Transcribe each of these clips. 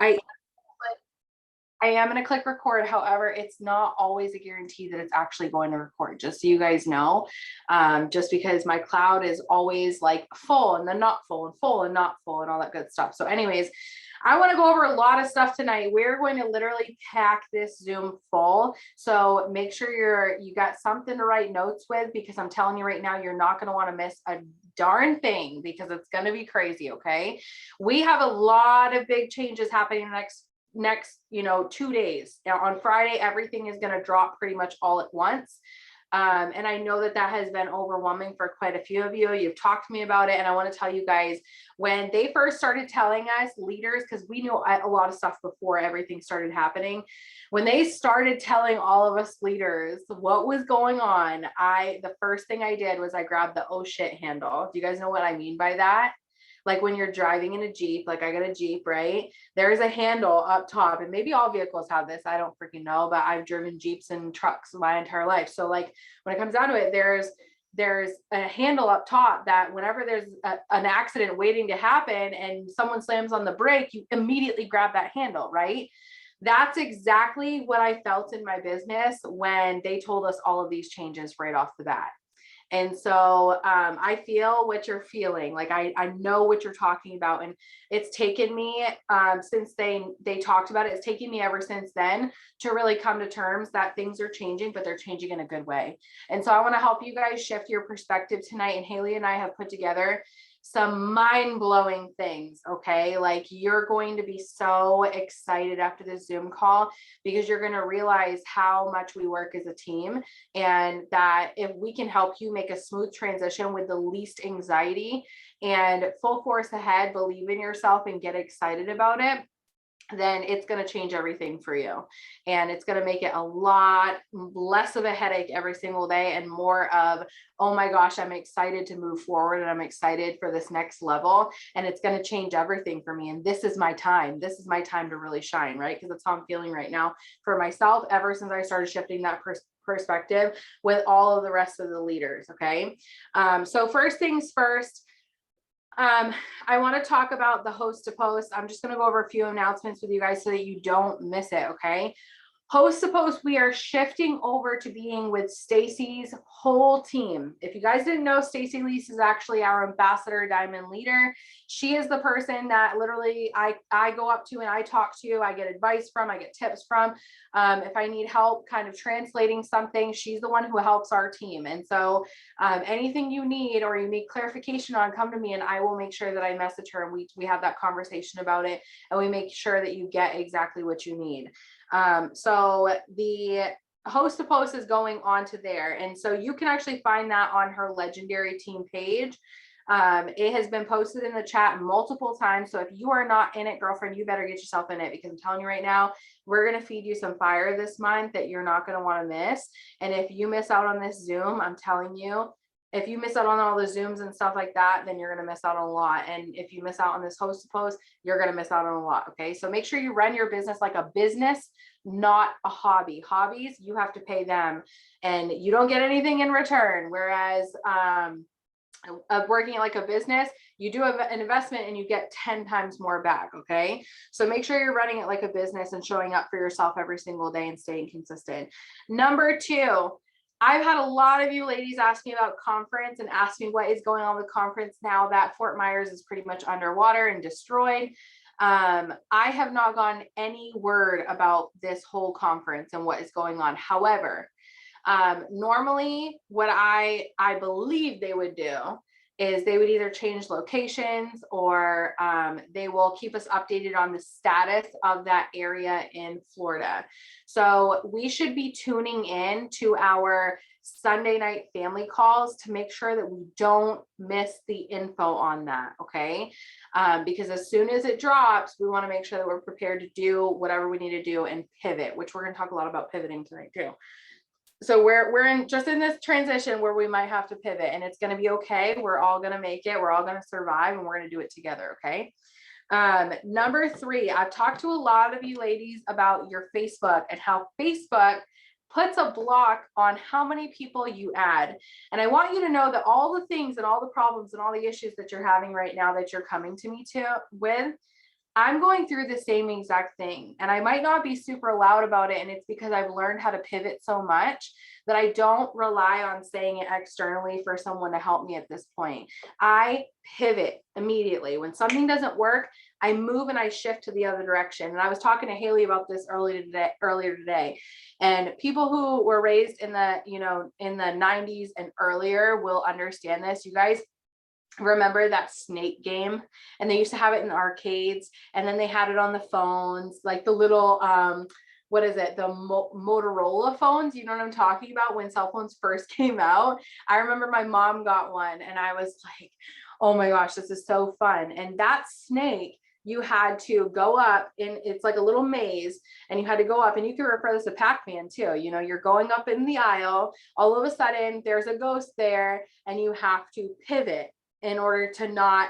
I I am going to click record. However, it's not always a guarantee that it's actually going to record, just so you guys know. Just because my cloud is always like full and then not full and full and not full and all that good stuff. So anyways, I want to go over a lot of stuff tonight. We're going to literally pack this Zoom full. So make sure you got something to write notes with, because I'm telling you right now, you're not going to want to miss a darn thing, because it's going to be crazy. Okay. We have a lot of big changes happening next 2 days. Now on Friday, everything is going to drop pretty much all at once. And I know that has been overwhelming for quite a few of you. You've talked to me about it. And I want to tell you guys, when they first started telling us, leaders, because we knew a lot of stuff before everything started happening, when they started telling all of us leaders what was going on, the first thing I did was I grabbed the oh shit handle. Do you guys know what I mean by that? Like when you're driving in a Jeep, like I got a Jeep, right? There's a handle up top, and maybe all vehicles have this. I don't freaking know, but I've driven Jeeps and trucks my entire life. So like when it comes down to it, there's a handle up top that whenever there's an accident waiting to happen and someone slams on the brake, you immediately grab that handle, right? That's exactly what I felt in my business when they told us all of these changes right off the bat. And so I feel what you're feeling. Like I know what you're talking about, and it's taken me since they talked about it. It's taken me ever since then to really come to terms that things are changing, but they're changing in a good way. And so I want to help you guys shift your perspective tonight. And Haley and I have put together some mind-blowing things. Okay, like you're going to be so excited after this Zoom call, because you're going to realize how much we work as a team, and that if we can help you make a smooth transition with the least anxiety and full force ahead, believe in yourself and get excited about it, then it's going to change everything for you. And it's going to make it a lot less of a headache every single day, and more of, oh my gosh, I'm excited to move forward and I'm excited for this next level. And it's going to change everything for me. And this is my time. This is my time to really shine, right? Because that's how I'm feeling right now for myself ever since I started shifting that perspective with all of the rest of the leaders. Okay. So first things first, I want to talk about the host to post. I'm just going to go over a few announcements with you guys so that you don't miss it. Okay. Host to post, we are shifting over to being with Stacy's whole team. If you guys didn't know, Stacy Lease is actually our ambassador diamond leader. She is the person that literally I go up to and I talk to, I get advice from, I get tips from. If I need help kind of translating something, she's the one who helps our team. And so anything you need or you need clarification on, come to me and I will make sure that I message her and we have that conversation about it, and we make sure that you get exactly what you need. So the host to post is going on to there. And so you can actually find that on her legendary team page. It has been posted in the chat multiple times. So if you are not in it, girlfriend, you better get yourself in it, because I'm telling you right now, we're going to feed you some fire this month that you're not going to want to miss. And if you miss out on this Zoom, I'm telling you, if you miss out on all the Zooms and stuff like that, then you're going to miss out on a lot. And if you miss out on this host to post, you're going to miss out on a lot. Okay. So make sure you run your business like a business, not a hobby. Hobbies, you have to pay them and you don't get anything in return. Whereas, working it like a business, you do an investment and you get 10 times more back. Okay. So make sure you're running it like a business and showing up for yourself every single day and staying consistent. Number two, I've had a lot of you ladies ask me about conference and ask me what is going on with conference now that Fort Myers is pretty much underwater and destroyed. I have not gotten any word about this whole conference and what is going on. However, normally what I believe they would do is they would either change locations or they will keep us updated on the status of that area in Florida. So we should be tuning in to our Sunday night family calls to make sure that we don't miss the info on that. Okay. Because as soon as it drops, we want to make sure that we're prepared to do whatever we need to do and pivot, which we're going to talk a lot about pivoting tonight too. So we're in this transition where we might have to pivot, and it's going to be okay. We're all going to make it. We're all going to survive, and we're going to do it together. Okay. Number three, I've talked to a lot of you ladies about your Facebook and how Facebook puts a block on how many people you add. And I want you to know that all the things and all the problems and all the issues that you're having right now that you're coming to me with, I'm going through the same exact thing, and I might not be super loud about it. And it's because I've learned how to pivot so much that I don't rely on saying it externally for someone to help me at this point. I pivot immediately. When something doesn't work, I move and I shift to the other direction. And I was talking to Haley about this earlier today. And people who were raised in the, in the 90s and earlier will understand this. You guys remember that snake game? And they used to have it in the arcades, and then they had it on the phones, like the little what is it, the Motorola phones, you know what I'm talking about, when cell phones first came out. I remember my mom got one, and I was like, oh my gosh, this is so fun. And that snake, you had to go up in, it's like a little maze, and you had to go up, and you can refer this to Pac-Man too. You're going up in the aisle, all of a sudden there's a ghost there, and you have to pivot in order to not,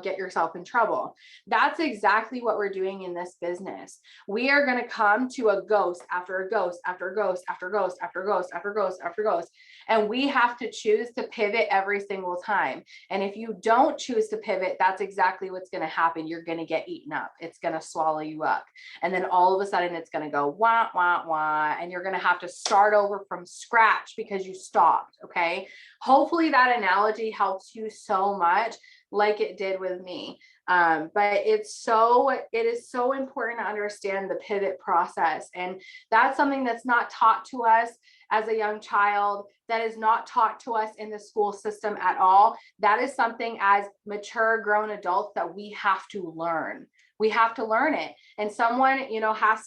get yourself in trouble. That's exactly what we're doing in this business. We are going to come to a ghost after a ghost, after a ghost, after a ghost, after a ghost, after a ghost, after a ghost. And we have to choose to pivot every single time. And if you don't choose to pivot, that's exactly what's going to happen. You're going to get eaten up. It's going to swallow you up. And then all of a sudden it's going to go wah, wah, wah. And you're going to have to start over from scratch because you stopped. Okay. Hopefully that analogy helps you so much, like it did with me. But it is so important to understand the pivot process. And that's something that's not taught to us as a young child, that is not taught to us in the school system at all. That is something as mature, grown adults that we have to learn. We have to learn it. And someone, has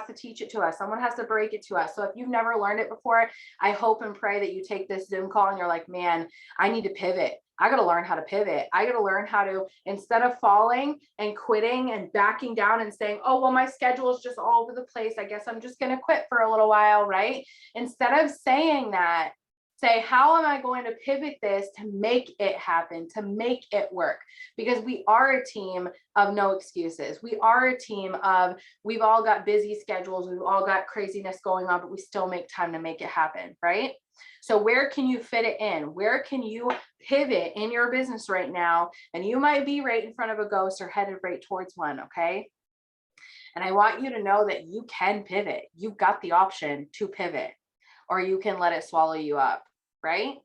to teach it to us. Someone has to break it to us. So if you've never learned it before, I hope and pray that you take this Zoom call and you're like, man, I need to pivot. I got to learn how to pivot. I got to learn how to, instead of falling and quitting and backing down and saying, oh, well, my schedule is just all over the place, I guess I'm just going to quit for a little while, right? Instead of saying that, say, how am I going to pivot this to make it happen, to make it work? Because we are a team of no excuses. We are a team of, we've all got busy schedules. We've all got craziness going on, but we still make time to make it happen, right? So where can you fit it in? Where can you pivot in your business right now? And you might be right in front of a ghost or headed right towards one, okay? And I want you to know that you can pivot. You've got the option to pivot, or you can let it swallow you up, right?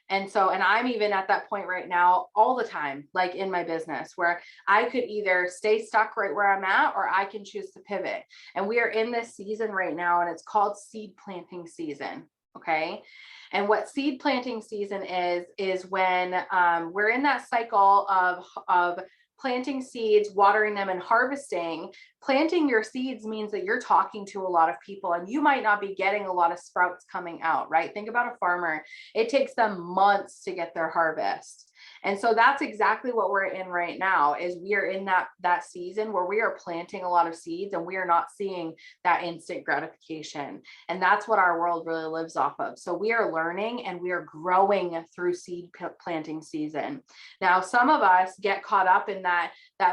And I'm even at that point right now all the time, like in my business, where I could either stay stuck right where I'm at, or I can choose to pivot. And we are in this season right now, and it's called seed planting season. Okay. And what seed planting season is when we're in that cycle of planting seeds, watering them, and harvesting. Planting your seeds means that you're talking to a lot of people, and you might not be getting a lot of sprouts coming out, right? Think about a farmer. It takes them months to get their harvest. And so that's exactly what we're in right now, is we are in that season where we are planting a lot of seeds, and we are not seeing that instant gratification. And that's what our world really lives off of. So we are learning and we are growing through seed planting season. Now, some of us get caught up in that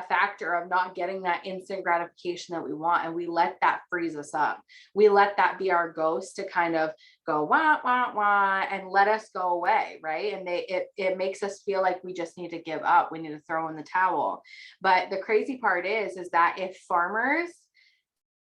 factor of not getting that instant gratification that we want, and we let that freeze us up. We let that be our ghost to kind of go wah, wah, wah, and let us go away, right? And it makes us feel like we just need to give up. We need to throw in the towel. But the crazy part is that if farmers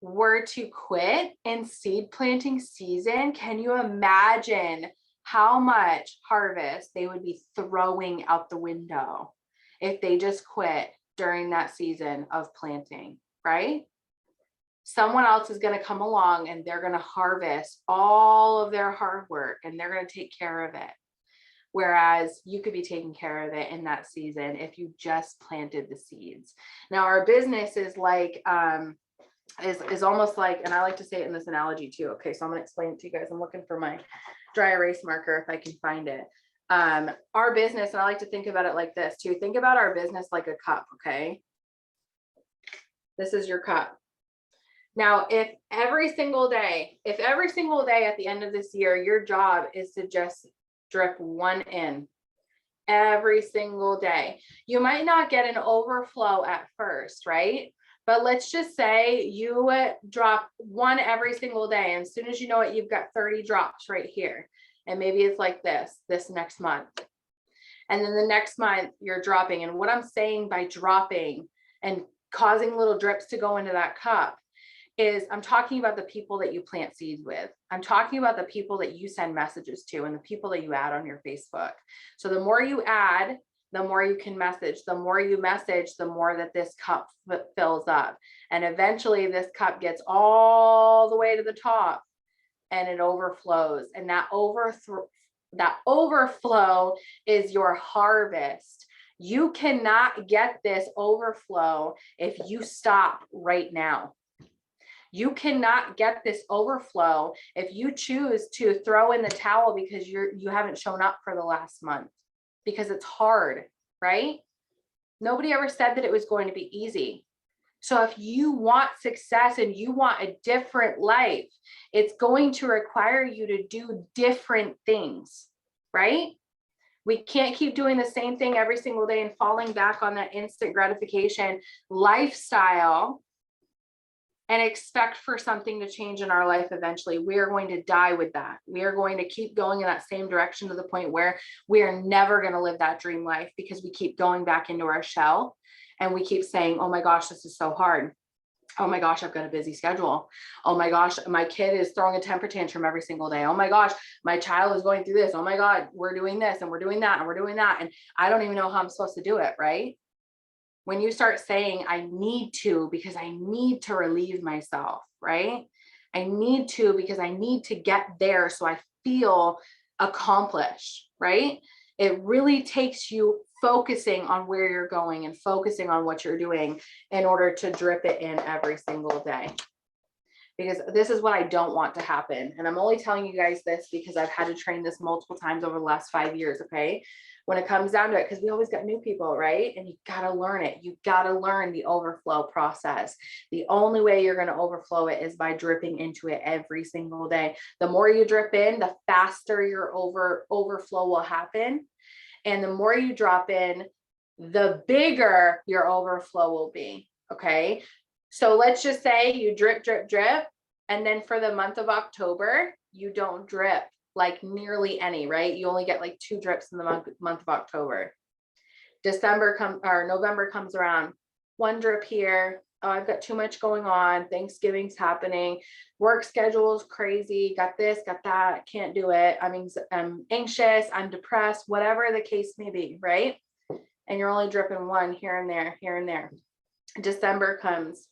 were to quit in seed planting season, can you imagine how much harvest they would be throwing out the window if they just quit during that season of planting, right? Someone else is going to come along and they're going to harvest all of their hard work, and they're going to take care of it. Whereas you could be taking care of it in that season if you just planted the seeds. Now, our business is like, is almost like, and I like to say it in this analogy too. Okay, so I'm going to explain it to you guys. I'm looking for my dry erase marker if I can find it. Our business, and I like to think about it like this too. Think about our business like a cup, okay? This is your cup. Now, if every single day at the end of this year, your job is to just drip one in every single day, you might not get an overflow at first, right? But let's just say you drop one every single day. And as soon as you know it, you've got 30 drops right here. And maybe it's like this next month. And then the next month you're dropping. And what I'm saying by dropping and causing little drips to go into that cup, is I'm talking about the people that you plant seeds with. I'm talking about the people that you send messages to and the people that you add on your Facebook. So the more you add, the more you can message. The more you message, the more that this cup fills up. And eventually this cup gets all the way to the top and it overflows. And that overflow is your harvest. You cannot get this overflow if you stop right now. You cannot get this overflow if you choose to throw in the towel because you haven't shown up for the last month, because it's hard, right? Nobody ever said that it was going to be easy. So if you want success and you want a different life, it's going to require you to do different things, right? We can't keep doing the same thing every single day and falling back on that instant gratification lifestyle and expect for something to change in our life eventually. We are going to die with that. We are going to keep going in that same direction to the point where we are never going to live that dream life, because we keep going back into our shell and we keep saying, oh my gosh, this is so hard. Oh my gosh, I've got a busy schedule. Oh my gosh, my kid is throwing a temper tantrum every single day. Oh my gosh, my child is going through this. Oh my God, we're doing this and we're doing that and we're doing that. And I don't even know how I'm supposed to do it, right? When you start saying, I need to, because I need to relieve myself, right? I need to, because I need to get there so I feel accomplished, right? It really takes you focusing on where you're going and focusing on what you're doing in order to drip it in every single day. Because this is what I don't want to happen. And I'm only telling you guys this because I've had to train this multiple times over the last 5 years, okay? When it comes down to it, because we always got new people, right? And you got to learn it. You got to learn the overflow process. The only way you're going to overflow it is by dripping into it every single day. The more you drip in, the faster your overflow will happen. And the more you drop in, the bigger your overflow will be, okay? So let's just say you drip, drip, drip. And then for the month of October, you don't drip like nearly any, right? You only get like 2 drips in the month of October. November comes around, 1 drip here. Oh, I've got too much going on. Thanksgiving's happening. Work schedule is crazy. Got this, got that. Can't do it. I'm anxious. I'm depressed, whatever the case may be, right? And you're only dripping 1 here and there, here and there. December comes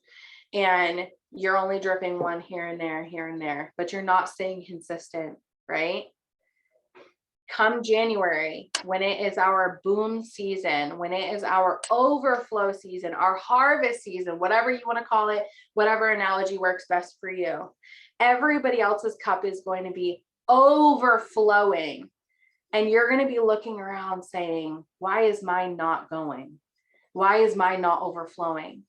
and you're only dripping 1 here and there, here and there, but you're not staying consistent, right? Come January, when it is our boom season, when it is our overflow season, our harvest season, whatever you want to call it, whatever analogy works best for you, everybody else's cup is going to be overflowing. And you're going to be looking around saying, why is mine not going? Why is mine not overflowing?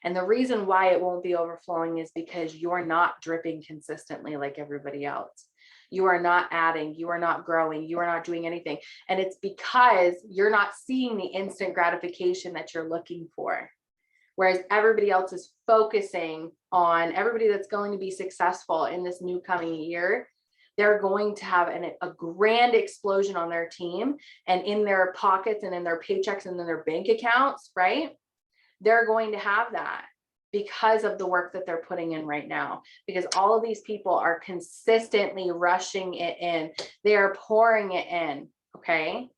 And the reason why it won't be overflowing is because you're not dripping consistently like everybody else. You are not adding, you are not growing, you are not doing anything. And it's because you're not seeing the instant gratification that you're looking for. Whereas everybody else is focusing on, everybody that's going to be successful in this new coming year, they're going to have a grand explosion on their team and in their pockets and in their paychecks and in their bank accounts, right? They're going to have that because of the work that they're putting in right now, because all of these people are consistently rushing it in. They are pouring it in, okay?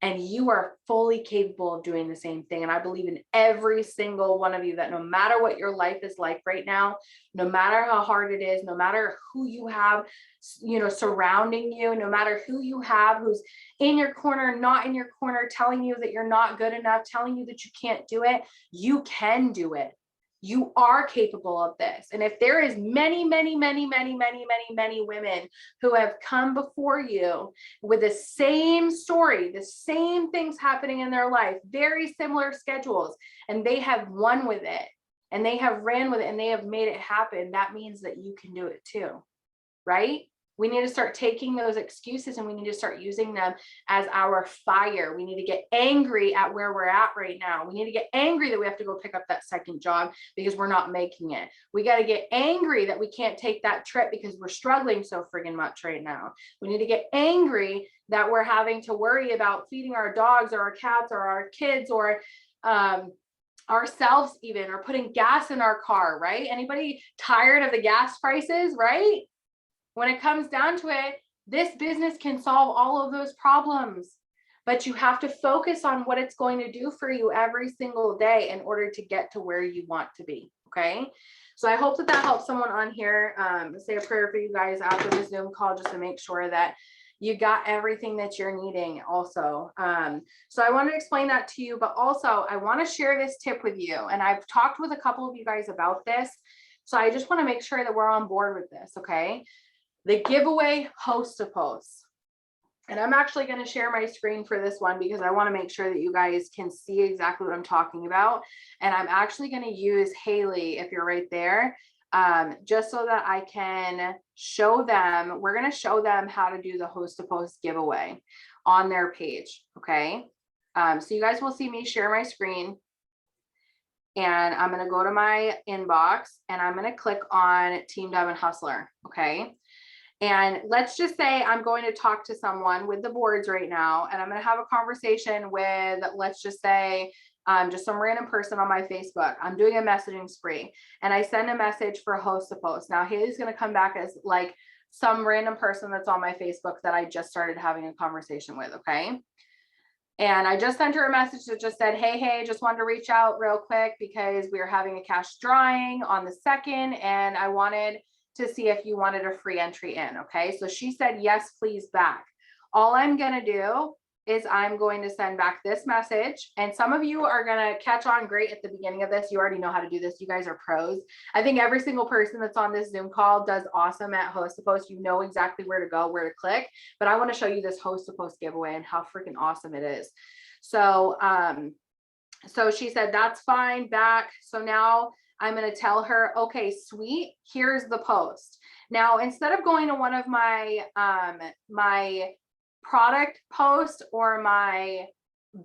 And you are fully capable of doing the same thing. And I believe in every single one of you that no matter what your life is like right now, no matter how hard it is, no matter who you have, surrounding you, no matter who you have, who's in your corner, not in your corner, telling you that you're not good enough, telling you that you can't do it, you can do it. You are capable of this. And if there is many, many, many, many, many, many, many women who have come before you with the same story, the same things happening in their life, very similar schedules, and they have won with it and they have ran with it and they have made it happen, that means that you can do it too, right? We need to start taking those excuses and we need to start using them as our fire. We need to get angry at where we're at right now. We need to get angry that we have to go pick up that second job because we're not making it. We got to get angry that we can't take that trip because we're struggling so friggin' much right now. We need to get angry that we're having to worry about feeding our dogs or our cats or our kids or ourselves even, or putting gas in our car, right? Anybody tired of the gas prices, right? When it comes down to it, this business can solve all of those problems, but you have to focus on what it's going to do for you every single day in order to get to where you want to be. Okay. So I hope that that helps someone on here. Say a prayer for you guys after the Zoom call, just to make sure that you got everything that you're needing also. So I want to explain that to you, but also I want to share this tip with you. And I've talked with a couple of you guys about this. So I just want to make sure that we're on board with this. Okay. The giveaway host to post. And I'm actually going to share my screen for this one because I want to make sure that you guys can see exactly what I'm talking about. And I'm actually going to use Haley, if you're right there, just so that I can show them. We're going to show them how to do the host to post giveaway on their page. Okay. So you guys will see me share my screen. And I'm going to go to my inbox and I'm going to click on Team Deb and Hustler. Okay. And let's just say I'm going to talk to someone with the boards right now, and I'm going to have a conversation with, let's just say, just some random person on my Facebook. I'm doing a messaging spree and I send a message for a host to post. Now Haley's going to come back as like some random person that's on my Facebook that I just started having a conversation with. Okay. And I just sent her a message that just said, hey, just wanted to reach out real quick because we are having a cash drawing on the 2nd. And I wanted to see if you wanted a free entry in. Okay. So she said, yes, please back. All I'm going to do is I'm going to send back this message. And some of you are going to catch on great at the beginning of this. You already know how to do this. You guys are pros. I think every single person that's on this Zoom call does awesome at host to post. You know exactly where to go, where to click, but I want to show you this host to post giveaway and how freaking awesome it is. So, so she said, that's fine, back. So now I'm going to tell her, okay, sweet, here's the post. Now, instead of going to one of my, my product post or my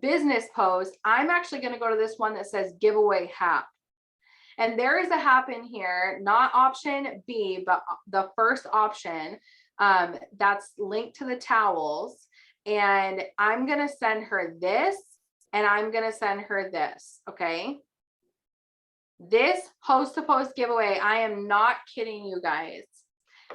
business post, I'm actually going to go to this one that says giveaway hap. And there is a hap in here, not option B, but the first option that's linked to the towels. And I'm going to send her this, and I'm going to send her this. Okay. This host to post giveaway, I am not kidding you guys,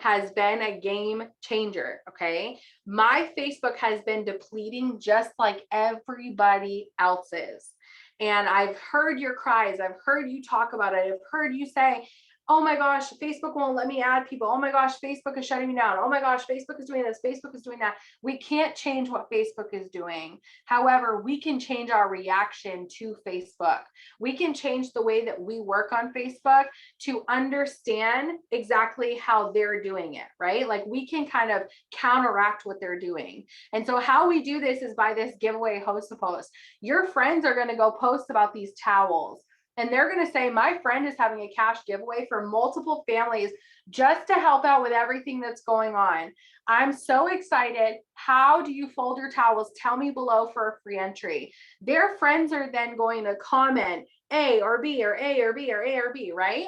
has been a game changer. Okay. My Facebook has been depleting just like everybody else's. And I've heard your cries. I've heard you talk about it. I've heard you say, oh my gosh, Facebook won't let me add people. Oh my gosh, Facebook is shutting me down. Oh my gosh, Facebook is doing this. Facebook is doing that. We can't change what Facebook is doing. However, we can change our reaction to Facebook. We can change the way that we work on Facebook to understand exactly how they're doing it, right? Like we can kind of counteract what they're doing. And so how we do this is by this giveaway host to post. Your friends are going to go post about these towels. And they're going to say, my friend is having a cash giveaway for multiple families just to help out with everything that's going on. I'm so excited. How do you fold your towels? Tell me below for a free entry. Their friends are then going to comment A or B or A or B or A or B, right?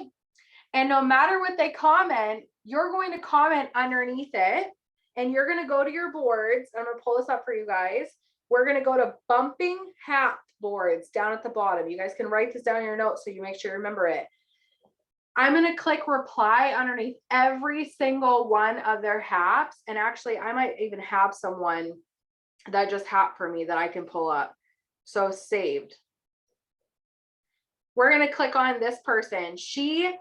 And no matter what they comment, you're going to comment underneath it. And you're going to go to your boards. I'm going to pull this up for you guys. We're going to go to bumping hap boards down at the bottom. You guys can write this down in your notes so you make sure you remember it. I'm going to click reply underneath every single one of their haps. And actually, I might even have someone that just hap for me that I can pull up. So saved. We're going to click on this person. She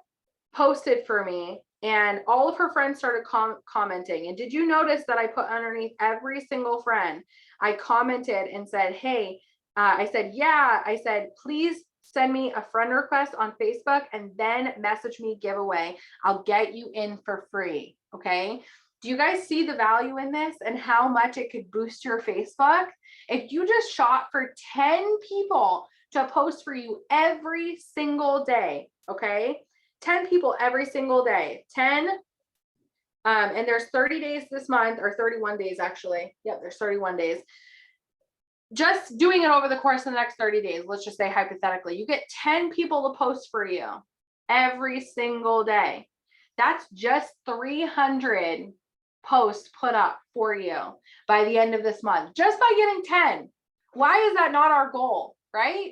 posted for me and all of her friends started commenting. And did you notice that I put underneath every single friend, I commented and said, hey, I said, yeah, I said, please send me a friend request on Facebook and then message me giveaway. I'll get you in for free. Okay. Do you guys see the value in this and how much it could boost your Facebook? If you just shot for 10 people to post for you every single day, okay? 10 people every single day, 10, and there's 30 days this month, or 31 days actually. Yep, there's 31 days. Just doing it over the course of the next 30 days, let's just say hypothetically, you get 10 people to post for you every single day. That's just 300 posts put up for you by the end of this month, just by getting 10. Why is that not our goal, right?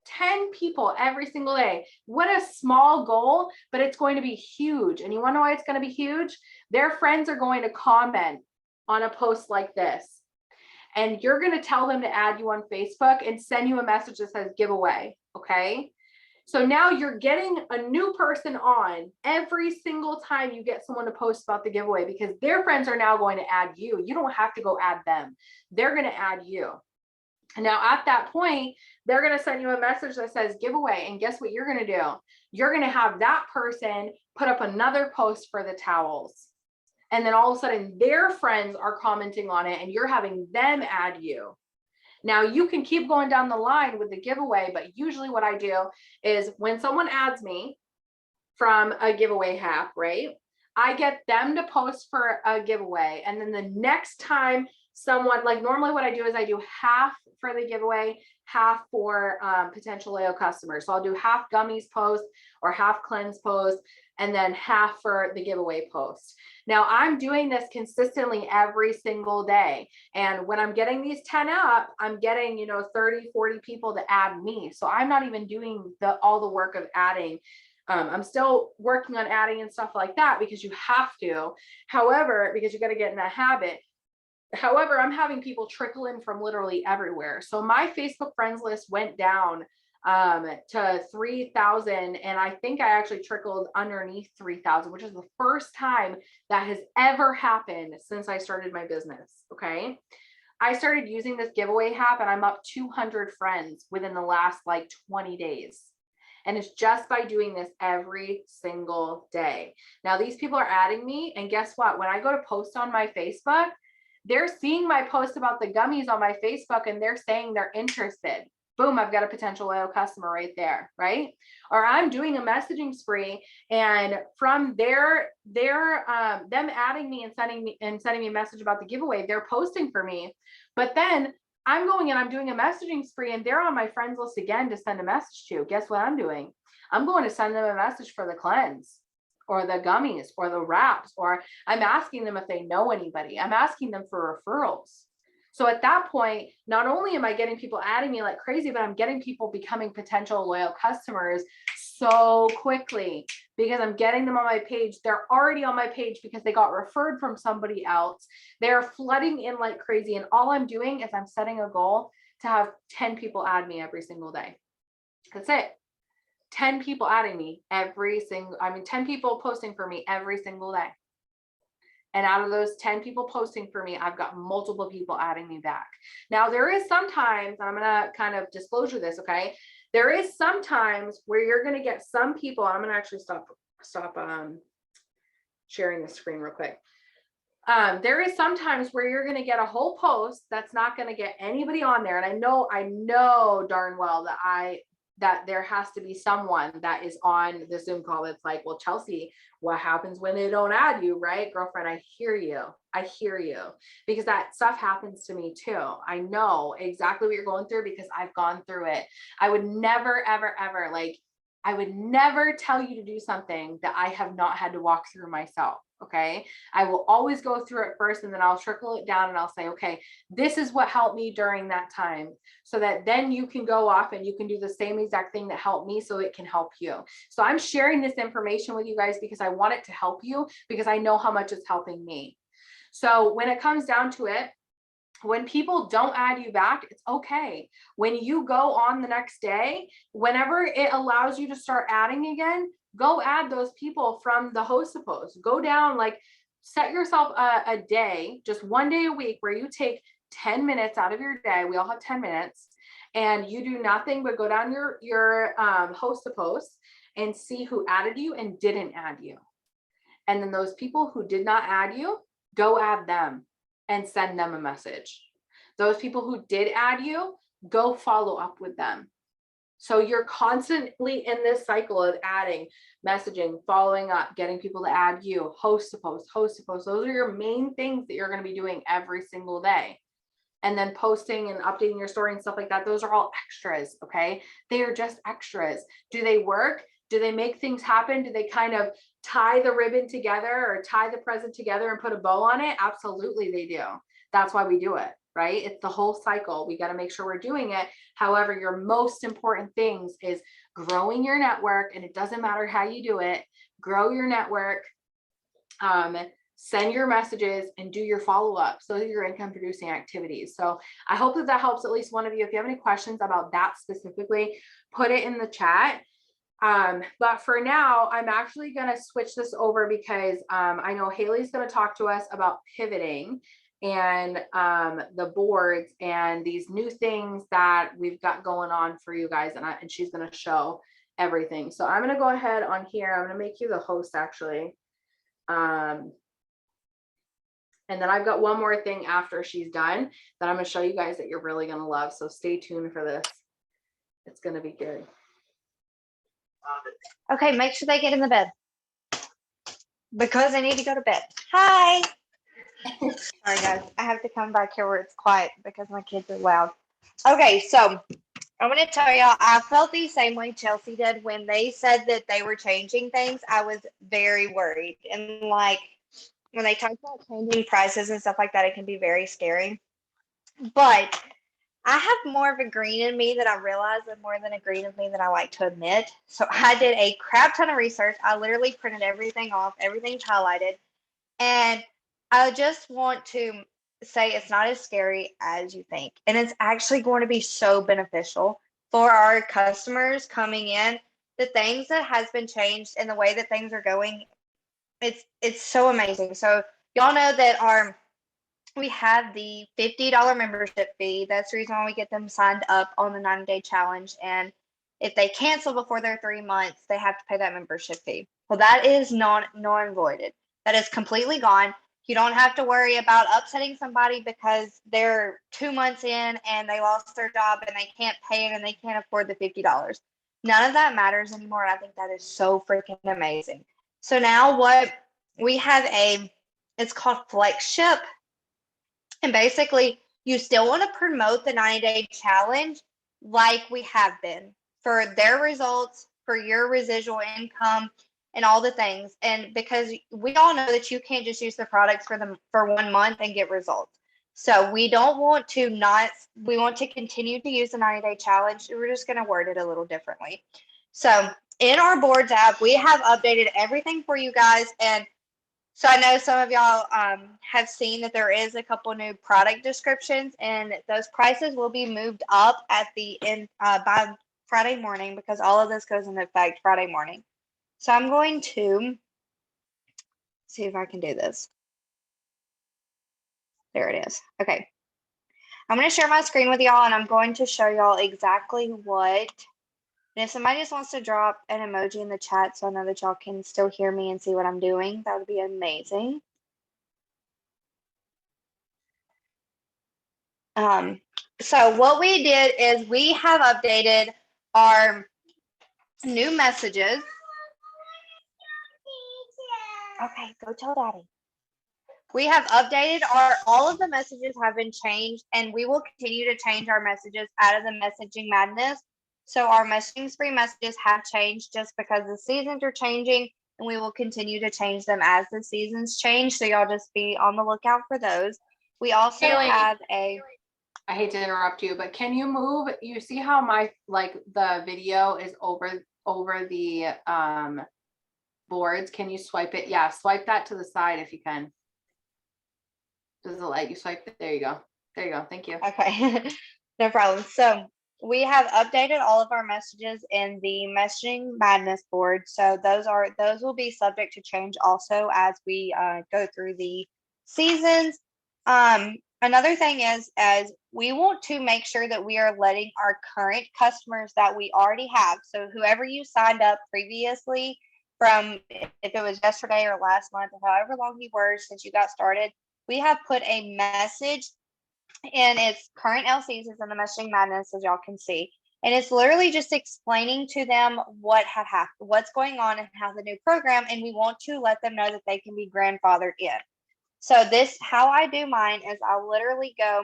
10 people every single day. What a small goal, but it's going to be huge. And you want to know why it's going to be huge? Their friends are going to comment on a post like this. And you're going to tell them to add you on Facebook and send you a message that says giveaway. Okay. So now you're getting a new person on every single time you get someone to post about the giveaway, because their friends are now going to add you. You don't have to go add them. They're going to add you. And now at that point, they're going to send you a message that says giveaway. And guess what you're going to do? You're going to have that person put up another post for the towels. And then all of a sudden their friends are commenting on it and you're having them add you. Now you can keep going down the line with the giveaway, but usually what I do is when someone adds me from a giveaway hack, right? I get them to post for a giveaway. And then the next time someone, like normally what I do is I do half for the giveaway, half for potential loyal customers. So I'll do half gummies post or half cleanse post, and then half for the giveaway post. Now I'm doing this consistently every single day. And when I'm getting these 10 up, I'm getting, 30, 40 people to add me. So I'm not even doing all the work of adding. I'm still working on adding and stuff like that because you have to. However, because you got to get in that habit. However, I'm having people trickle in from literally everywhere. So my Facebook friends list went down to 3,000. And I think I actually trickled underneath 3,000, which is the first time that has ever happened since I started my business. Okay. I started using this giveaway app and I'm up 200 friends within the last like 20 days. And it's just by doing this every single day. Now these people are adding me, and guess what? When I go to post on my Facebook, they're seeing my post about the gummies on my Facebook and they're saying they're interested. Boom, I've got a potential loyal customer right there, right? Or I'm doing a messaging spree, and from them adding me and sending me a message about the giveaway, they're posting for me. But then I'm going and I'm doing a messaging spree and they're on my friends list again to send a message to. Guess what I'm doing? I'm going to send them a message for the cleanse or the gummies or the wraps, or I'm asking them if they know anybody. I'm asking them for referrals. So at that point, not only am I getting people adding me like crazy, but I'm getting people becoming potential loyal customers so quickly because I'm getting them on my page. They're already on my page because they got referred from somebody else. They're flooding in like crazy. And all I'm doing is I'm setting a goal to have 10 people add me every single day. That's it. 10 people adding me 10 people posting for me every single day. And out of those 10 people posting for me, I've got multiple people adding me back. Now, there is sometimes, I'm going to kind of disclosure this, okay? There is sometimes where you're going to get some people, I'm going to actually stop sharing the screen real quick. There is sometimes where you're going to get a whole post that's not going to get anybody on there. And I know darn well that there has to be someone that is on the Zoom call that's like, well, Chelsea, what happens when they don't add you, right? Girlfriend, I hear you. Because that stuff happens to me too. I know exactly what you're going through because I've gone through it. I would never, ever, ever, I would never tell you to do something that I have not had to walk through myself. Okay. I will always go through it first and then I'll trickle it down and I'll say, okay, this is what helped me during that time, so that then you can go off and you can do the same exact thing that helped me so it can help you. So I'm sharing this information with you guys because I want it to help you, because I know how much it's helping me. So when it comes down to it, when people don't add you back, it's okay. When you go on the next day, whenever it allows you to start adding again, go add those people from the host post. Go down, set yourself a day, just one day a week, where you take 10 minutes out of your day. We all have 10 minutes, and you do nothing but go down your host post and see who added you and didn't add you. And then those people who did not add you, go add them and send them a message. Those people who did add you, go follow up with them. So you're constantly in this cycle of adding, messaging, following up, getting people to add you, host to post. Those are your main things that you're going to be doing every single day. And then posting and updating your story and stuff like that. Those are all extras. Okay. They are just extras. Do they work? Do they make things happen? Do they kind of tie the ribbon together or tie the present together and put a bow on it? Absolutely, they do. That's why we do it. right? It's the whole cycle. We got to make sure we're doing it. However, your most important things is growing your network, and it doesn't matter how you do it. Grow your network, send your messages, and do your follow-up. So your income producing activities. So I hope that helps at least one of you. If you have any questions about that specifically, put it in the chat. But for now, I'm actually going to switch this over because I know Haley's going to talk to us about pivoting and the boards and these new things that we've got going on for you guys. And she's going to show everything. So I'm going to go ahead on here. I'm going to make you the host actually. And then I've got one more thing after she's done that I'm going to show you guys that you're really going to love. So stay tuned for this. It's going to be good. Okay, make sure they get in the bed because they need to go to bed. Hi. Sorry, guys. I have to come back here where it's quiet because my kids are loud. Okay, so I'm going to tell y'all, I felt the same way Chelsea did when they said that they were changing things. I was very worried. And like when they talk about changing prices and stuff like that, it can be very scary. But I have more of a green in me that I realize and more than a green of me that I like to admit. So I did a crap ton of research. I literally printed everything off, everything's highlighted. And I just want to say it's not as scary as you think. And it's actually going to be so beneficial for our customers coming in. The things that has been changed and the way that things are going, it's so amazing. So y'all know that we have the $50 membership fee. That's the reason why we get them signed up on the 90-day challenge. And if they cancel before their 3 months, they have to pay that membership fee. Well, that is null and voided. That is completely gone. You don't have to worry about upsetting somebody because they're 2 months in and they lost their job and they can't pay it and they can't afford the $50. None of that matters anymore. I think that is so freaking amazing. So now what we have it's called Flex Ship. And basically, you still want to promote the 90-day challenge like we have been for their results, for your residual income, and all the things. And because we all know that you can't just use the products for 1 month and get results. So we don't want to we want to continue to use the 90-day challenge. We're just going to word it a little differently. So in our boards app, we have updated everything for you guys. And so I know some of y'all have seen that there is a couple new product descriptions, and those prices will be moved up at the end by Friday morning because all of this goes into effect Friday morning. So I'm going to see if I can do this. There it is. Okay. I'm going to share my screen with y'all, and I'm going to show y'all exactly what. And if somebody just wants to drop an emoji in the chat so I know that y'all can still hear me and see what I'm doing, that would be amazing. So what we did is we have updated our new messages. Okay, go tell Daddy. We have updated all of the messages have been changed, and we will continue to change our messages out of the messaging madness. So our messaging spree messages have changed just because the seasons are changing, and we will continue to change them as the seasons change. So y'all just be on the lookout for those. We also have I hate to interrupt you, but can you move? You see how the video is over the boards? Can you swipe it? Yeah, swipe that to the side if you can. Does it let you swipe it? There you go. There you go. Thank you. Okay, no problem. So we have updated all of our messages in the messaging madness board. So those will be subject to change also as we go through the seasons. Another thing is, as we want to make sure that we are letting our current customers that we already have, so whoever you signed up previously from, if it was yesterday or last month, or however long you were since you got started, we have put a message in its current LCs is in the messaging madness, as y'all can see. And it's literally just explaining to them what had happened, what's going on and how the new program, and we want to let them know that they can be grandfathered in. So how I do mine is I'll literally go,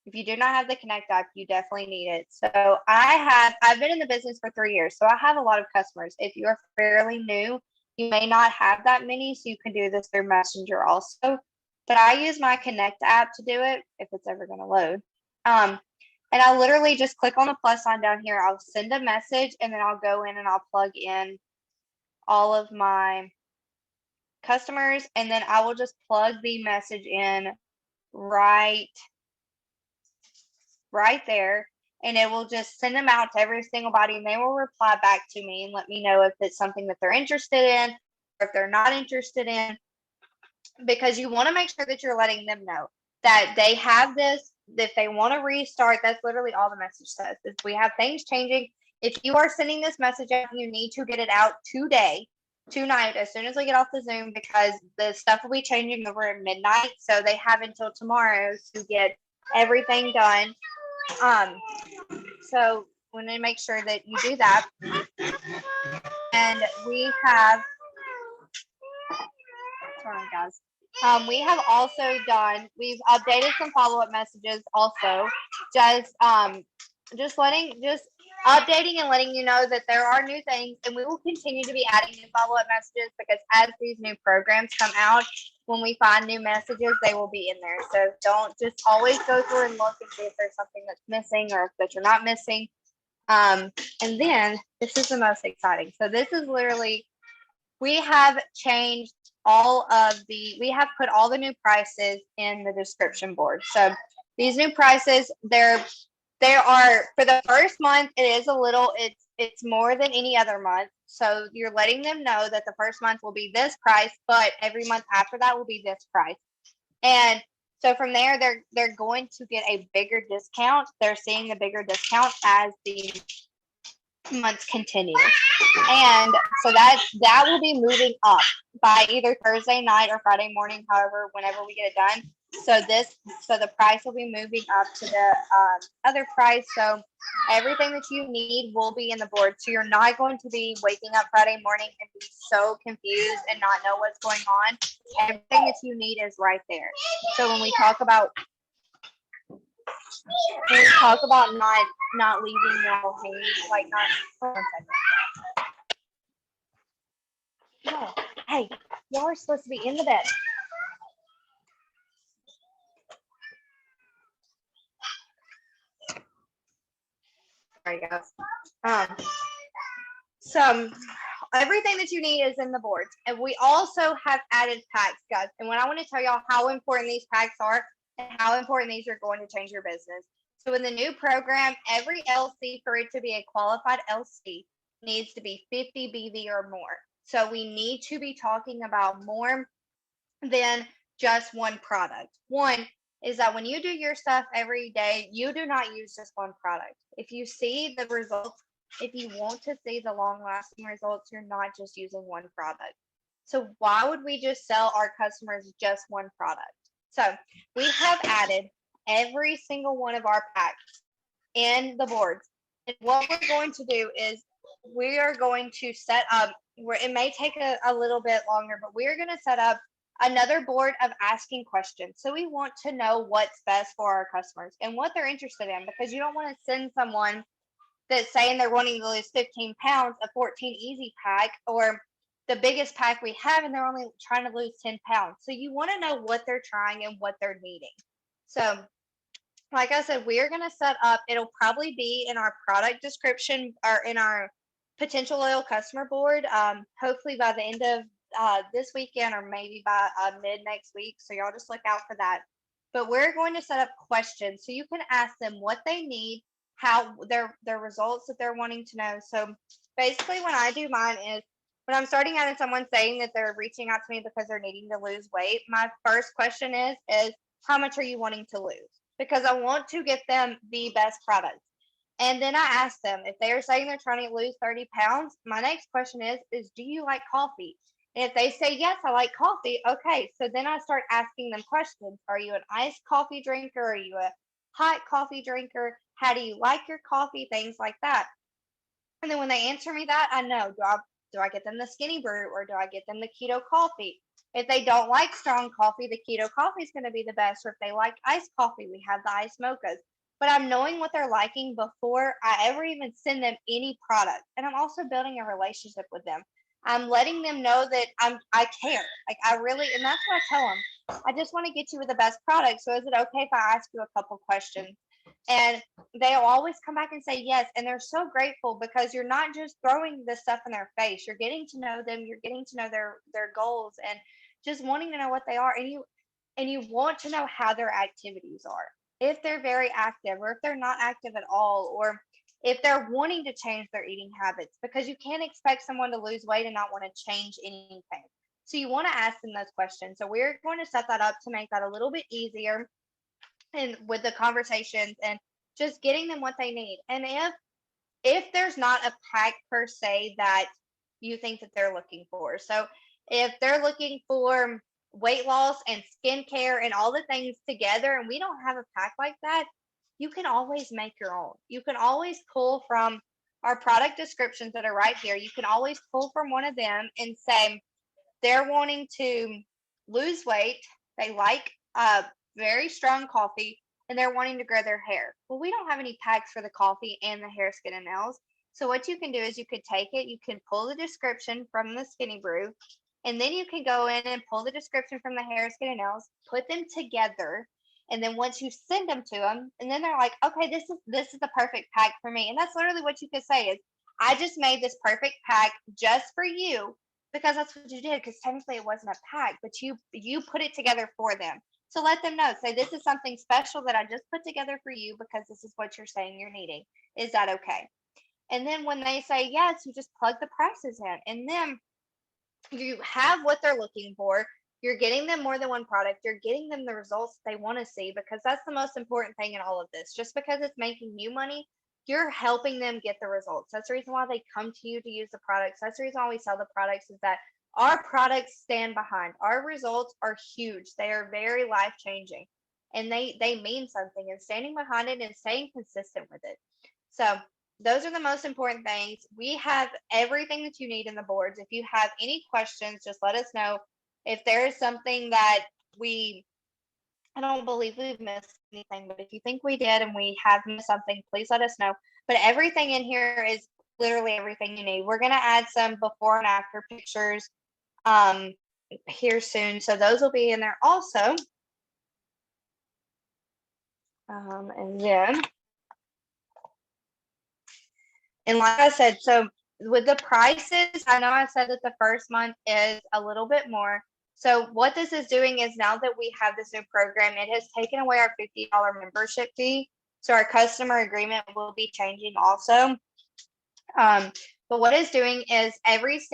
if you do not have the Connect app, you definitely need it. So I've been in the business for 3 years, so I have a lot of customers. If you're fairly new, you may not have that many, so you can do this through Messenger also. but I use my Connect app to do it if it's ever going to load. And I literally just click on the plus sign down here. I'll send a message and then I'll go in and I'll plug in all of my customers, and then I will just plug the message in right there, and it will just send them out to every single body, and they will reply back to me and let me know if it's something that they're interested in or if they're not interested in, because you want to make sure that you're letting them know that they have this, if they want to restart. That's literally all the message says, is we have things changing. If you are sending this message out, you need to get it out tonight, as soon as we get off the Zoom, because the stuff will be changing over at midnight. So they have until tomorrow to get everything done. So we need to make sure that you do that. And we have, sorry guys. We have also done, we've updated some follow-up messages also, just updating and letting you know that there are new things, and we will continue to be adding new follow-up messages, because as these new programs come out, when we find new messages, they will be in there. So don't just always go through and look and see if there's something that's missing or if that you're not missing. And then this is the most exciting. So this is literally, we have changed we have put all the new prices in the description board. So these new prices, there are, for the first month, it is a little, it's more than any other month. So you're letting them know that the first month will be this price, but every month after that will be this price. And so from there, they're going to get a bigger discount. They're seeing the bigger discount as the months continue. And so that will be moving up by either Thursday night or Friday morning, however, whenever we get it done. So the price will be moving up to the other price. So everything that you need will be in the board. So you're not going to be waking up Friday morning and be so confused and not know what's going on. Everything that you need is right there. So when we talk about not leaving y'all hanging, like not. Hold on a second. No, hey, y'all are supposed to be in the bed. Sorry, guys. So everything that you need is in the boards, and we also have added packs, guys. And when I want to tell y'all how important these packs are and how important these are going to change your business. So in the new program, every LC, for it to be a qualified LC, needs to be 50 BV or more. So we need to be talking about more than just one product. One is that when you do your stuff every day, you do not use just one product. If you see the results, if you want to see the long-lasting results, you're not just using one product. So why would we just sell our customers just one product? So we have added every single one of our packs in the boards. And what we're going to do is we are going to set up, where it may take a little bit longer, but we're going to set up another board of asking questions. So we want to know what's best for our customers and what they're interested in, because you don't want to send someone that's saying they're wanting to lose 15 pounds, a 14 easy pack, or the biggest pack we have, and they're only trying to lose 10 pounds. So you want to know what they're trying and what they're needing. So like I said, we are going to set up, it'll probably be in our product description or in our potential loyal customer board, hopefully by the end of this weekend, or maybe by mid next week. So y'all just look out for that. But we're going to set up questions so you can ask them what they need, how their results that they're wanting to know. So basically when I do mine is, when I'm starting out and someone's saying that they're reaching out to me because they're needing to lose weight, my first question is how much are you wanting to lose? Because I want to get them the best product. And then I ask them, if they're saying they're trying to lose 30 pounds, my next question is do you like coffee? And if they say, yes, I like coffee, okay. So then I start asking them questions. Are you an iced coffee drinker? Are you a hot coffee drinker? How do you like your coffee? Things like that. And then when they answer me that, I know, do I get them the skinny brew, or do I get them the keto coffee? If they don't like strong coffee, the keto coffee is going to be the best. Or if they like iced coffee, we have the iced mochas. But I'm knowing what they're liking before I ever even send them any product. And I'm also building a relationship with them. I'm letting them know that I care. Like I really, and that's what I tell them. I just want to get you with the best product. So is it okay if I ask you a couple questions? And they'll always come back and say yes. And they're so grateful because you're not just throwing this stuff in their face. You're getting to know them. You're getting to know their goals and just wanting to know what they are. And you want to know how their activities are. If they're very active or if they're not active at all, or if they're wanting to change their eating habits, because you can't expect someone to lose weight and not want to change anything. So you want to ask them those questions. So we're going to set that up to make that a little bit easier and with the conversations and just getting them what they need. And if there's not a pack per se that you think that they're looking for. So if they're looking for weight loss and skincare and all the things together and we don't have a pack like that, you can always make your own. You can always pull from our product descriptions that are right here. You can always pull from one of them and say they're wanting to lose weight. They like very strong coffee and they're wanting to grow their hair. Well, we don't have any packs for the coffee and the hair, skin, and nails. So what you can do is you could take it, you can pull the description from the Skinny Brew, and then you can go in and pull the description from the hair, skin, and nails, put them together. And then once you send them to them, and then they're like, okay, this is the perfect pack for me. And that's literally what you could say is, I just made this perfect pack just for you because that's what you did. Because technically it wasn't a pack, but you put it together for them. So let them know. Say, this is something special that I just put together for you because this is what you're saying you're needing. Is that okay? And then when they say yes, you just plug the prices in. And then you have what they're looking for. You're getting them more than one product. You're getting them the results they want to see because that's the most important thing in all of this. Just because it's making you money, you're helping them get the results. That's the reason why they come to you to use the products. That's the reason why we sell the products is that our products stand behind. Our results are huge. They are very life-changing and they mean something, and standing behind it and staying consistent with it. So those are the most important things. We have everything that you need in the boards. If you have any questions, just let us know. If there is something that I don't believe we've missed anything, but if you think we did and we have missed something, please let us know. But everything in here is literally everything you need. We're going to add some before and after pictures here soon. So those will be in there also. And then, and like I said, so with the prices, I know I said that the first month is a little bit more. So what this is doing is now that we have this new program, it has taken away our $50 membership fee. So our customer agreement will be changing also. But what it's doing is everybody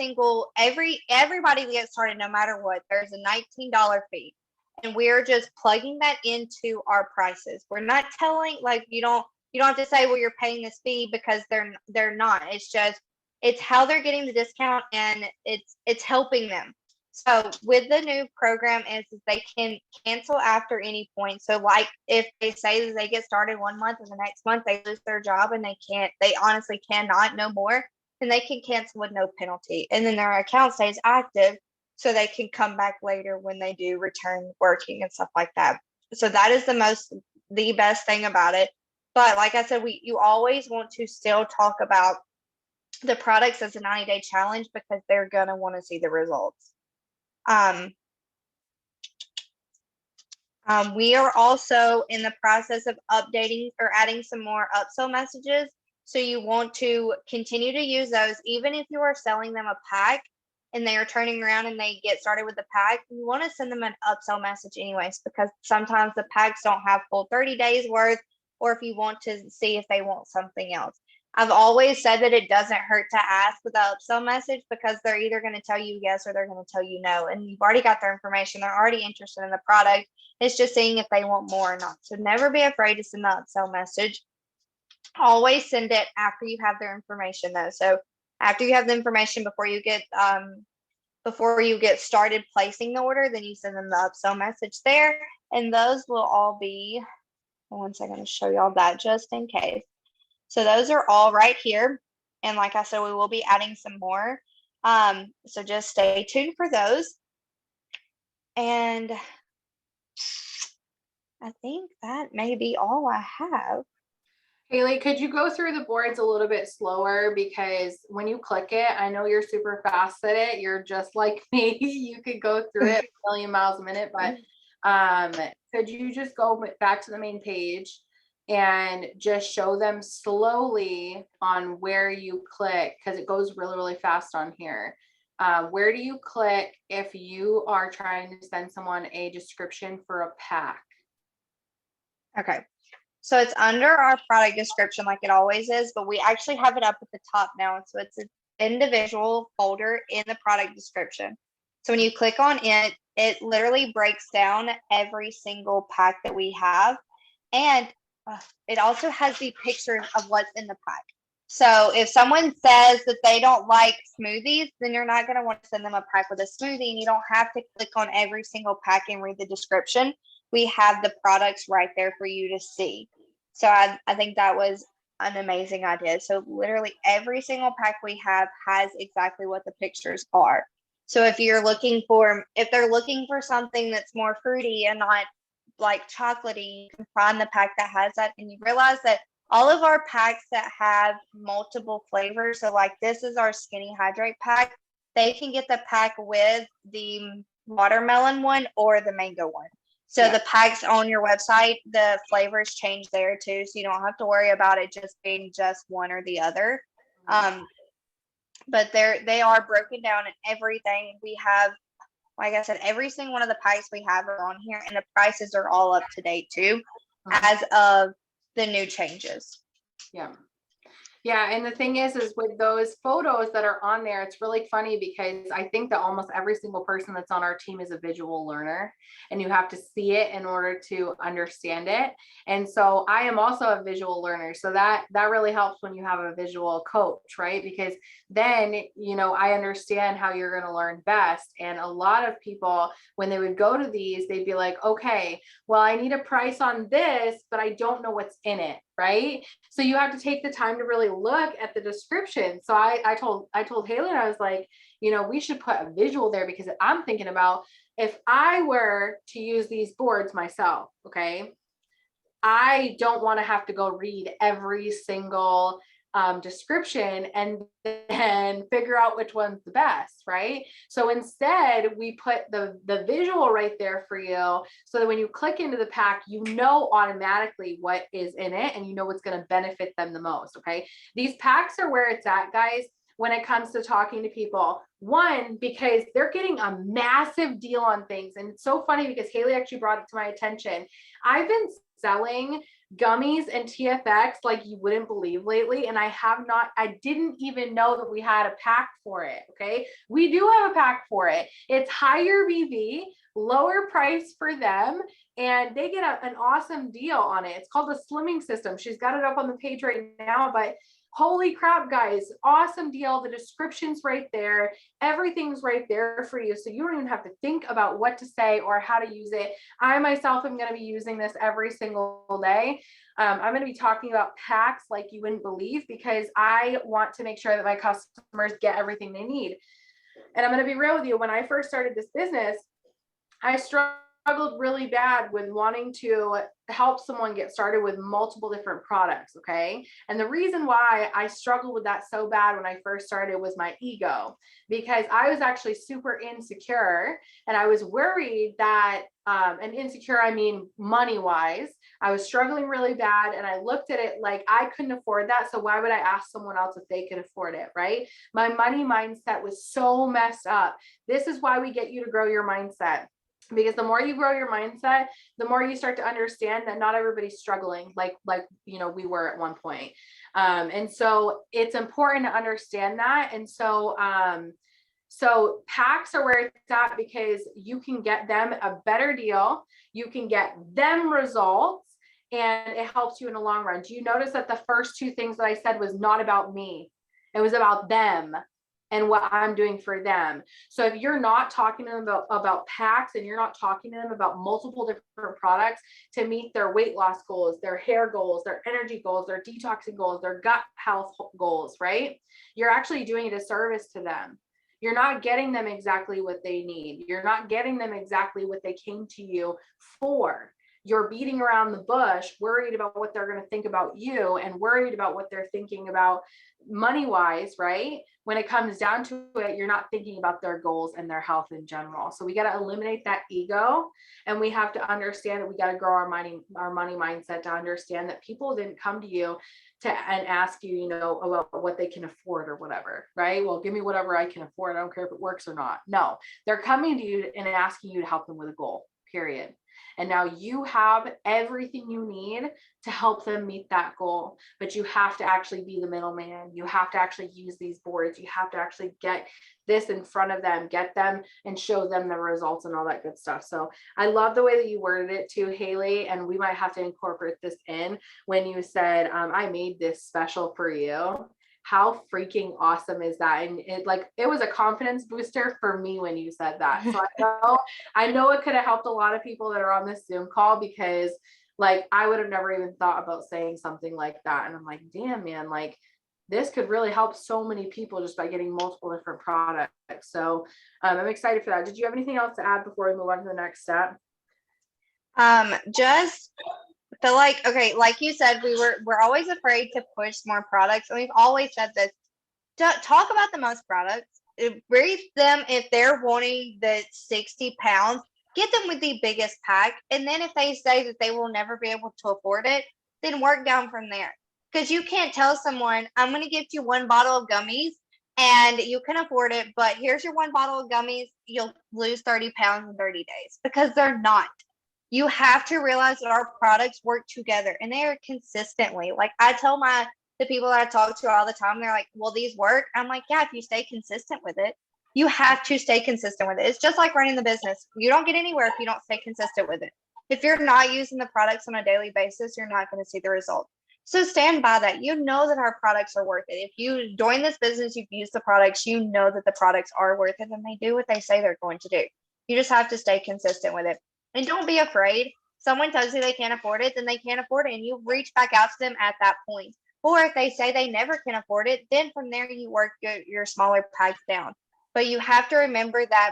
gets started no matter what. There's a $19 fee. And we're just plugging that into our prices. We're not telling, like, you don't have to say, well, you're paying this fee because they're not. It's how they're getting the discount and it's helping them. So with the new program is they can cancel after any point. So like if they say that they get started 1 month and the next month they lose their job and they honestly cannot no more, then they can cancel with no penalty. And then their account stays active so they can come back later when they do return working and stuff like that. So that is the best thing about it. But like I said, you always want to still talk about the products as a 90-day challenge because they're going to want to see the results. We are also in the process of updating or adding some more upsell messages. So you want to continue to use those, even if you are selling them a pack and they are turning around and they get started with the pack, you want to send them an upsell message anyways, because sometimes the packs don't have full 30 days worth, or if you want to see if they want something else. I've always said that it doesn't hurt to ask with the upsell message because they're either going to tell you yes or they're going to tell you no. And you've already got their information. They're already interested in the product. It's just seeing if they want more or not. So never be afraid to send the upsell message. Always send it after you have their information though. So after you have the information before you get started placing the order, then you send them the upsell message there. And those will all be, one second to show y'all that just in case. So those are all right here. And like I said, we will be adding some more. So just stay tuned for those. And I think that may be all I have. Haley, could you go through the boards a little bit slower? Because when you click it, I know you're super fast at it. You're just like me. You could go through it a million miles a minute, but Could you just go back to the main page and just show them slowly on where you click, because it goes really, really fast on here. Where do you click if you are trying to send someone a description for a pack? Okay. So it's under our product description like it always is, but we actually have it up at the top now. So it's an individual folder in the product description. So when you click on it, it literally breaks down every single pack that we have. And it also has the pictures of what's in the pack. So if someone says that they don't like smoothies, then you're not going to want to send them a pack with a smoothie, and you don't have to click on every single pack and read the description. We have the products right there for you to see. So I think that was an amazing idea. So literally every single pack we have has exactly what the pictures are. So if they're looking for something that's more fruity and not like chocolatey, you can find the pack that has that. And you realize that all of our packs that have multiple flavors, so like this is our skinny hydrate pack, they can get the pack with the watermelon one or the mango one. So the packs on your website, the flavors change there too. So you don't have to worry about it just being just one or the other. But they are broken down in everything. We have, like I said, every single one of the packs we have are on here, and the prices are all up to date too, as of the new changes. Yeah. Yeah, and the thing is with those photos that are on there, it's really funny because I think that almost every single person that's on our team is a visual learner, and you have to see it in order to understand it. And so I am also a visual learner. So that really helps when you have a visual coach, right? Because then, I understand how you're going to learn best. And a lot of people, when they would go to these, they'd be like, okay, well, I need a price on this, but I don't know what's in it. Right. So you have to take the time to really look at the description. So I told Haley, and I was like, we should put a visual there, because I'm thinking about if I were to use these boards myself, okay, I don't want to have to go read every single description and then figure out which one's the best, right? So instead, we put the visual right there for you, so that when you click into the pack, automatically what is in it, and what's going to benefit them the most. Okay, these packs are where it's at, guys, when it comes to talking to people. One, because they're getting a massive deal on things. And it's so funny because Haley actually brought it to my attention. I've been selling gummies and TFX like you wouldn't believe lately. And I didn't even know that we had a pack for it. Okay. We do have a pack for it. It's higher BV, lower price for them, and they get an awesome deal on it. It's called the slimming system. She's got it up on the page right now, but holy crap, guys, awesome deal. The description's right there. Everything's right there for you. So you don't even have to think about what to say or how to use it. I myself am going to be using this every single day. I'm going to be talking about packs like you wouldn't believe, because I want to make sure that my customers get everything they need. And I'm going to be real with you. When I first started this business, I struggled really bad with wanting to help someone get started with multiple different products. Okay. And the reason why I struggled with that so bad when I first started was my ego, because I was actually super insecure, and I was worried that, and insecure, I mean, money wise, I was struggling really bad. And I looked at it like I couldn't afford that. So why would I ask someone else if they could afford it? Right. My money mindset was so messed up. This is why we get you to grow your mindset. Because the more you grow your mindset, the more you start to understand that not everybody's struggling like we were at one point. And so it's important to understand that. And so packs are where it's at, because you can get them a better deal. You can get them results, and it helps you in the long run. Do you notice that the first two things that I said was not about me? It was about them and what I'm doing for them. So if you're not talking to them about packs, and you're not talking to them about multiple different products to meet their weight loss goals, their hair goals, their energy goals, their detoxing goals, their gut health goals, right? You're actually doing a disservice to them. You're not getting them exactly what they need. You're not getting them exactly what they came to you for. you're beating around the bush, worried about what they're going to think about you and worried about what they're thinking about money wise, right? When it comes down to it, you're not thinking about their goals and their health in general. So we got to eliminate that ego, and we have to understand that we got to grow our money mindset to understand that people didn't come to you and ask you, about what they can afford or whatever, right? Well, give me whatever I can afford. I don't care if it works or not. No, they're coming to you and asking you to help them with a goal, period. And now you have everything you need to help them meet that goal, but you have to actually be the middleman. You have to actually use these boards. You have to actually get this in front of them, get them and show them the results and all that good stuff. So I love the way that you worded it too, Haley, and we might have to incorporate this in when you said, I made this special for you. How freaking awesome is that? And it was a confidence booster for me when you said that. So I know it could have helped a lot of people that are on this Zoom call, because I would have never even thought about saying something like that. And I'm like, damn, man, this could really help so many people just by getting multiple different products. So I'm excited for that. Did you have anything else to add before we move on to the next step? Just feel like, okay, like you said, we're always afraid to push more products. And we've always said this. Talk about the most products. Brief them if they're wanting the 60 pounds, get them with the biggest pack. And then if they say that they will never be able to afford it, then work down from there. Because you can't tell someone, I'm going to give you one bottle of gummies and you can afford it, but here's your one bottle of gummies. You'll lose 30 pounds in 30 days, because they're not. You have to realize that our products work together, and they are consistently. Like I tell the people that I talk to all the time, they're like, well, these work. I'm like, yeah, if you stay consistent with it. You have to stay consistent with it. It's just like running the business. You don't get anywhere if you don't stay consistent with it. If you're not using the products on a daily basis, you're not going to see the result. So stand by that. You know that our products are worth it. If you join this business, you've used the products, you know that the products are worth it, and they do what they say they're going to do. You just have to stay consistent with it. And don't be afraid. Someone tells you they can't afford it, then they can't afford it. And you reach back out to them at that point. Or if they say they never can afford it, then from there you work your smaller packs down. But you have to remember that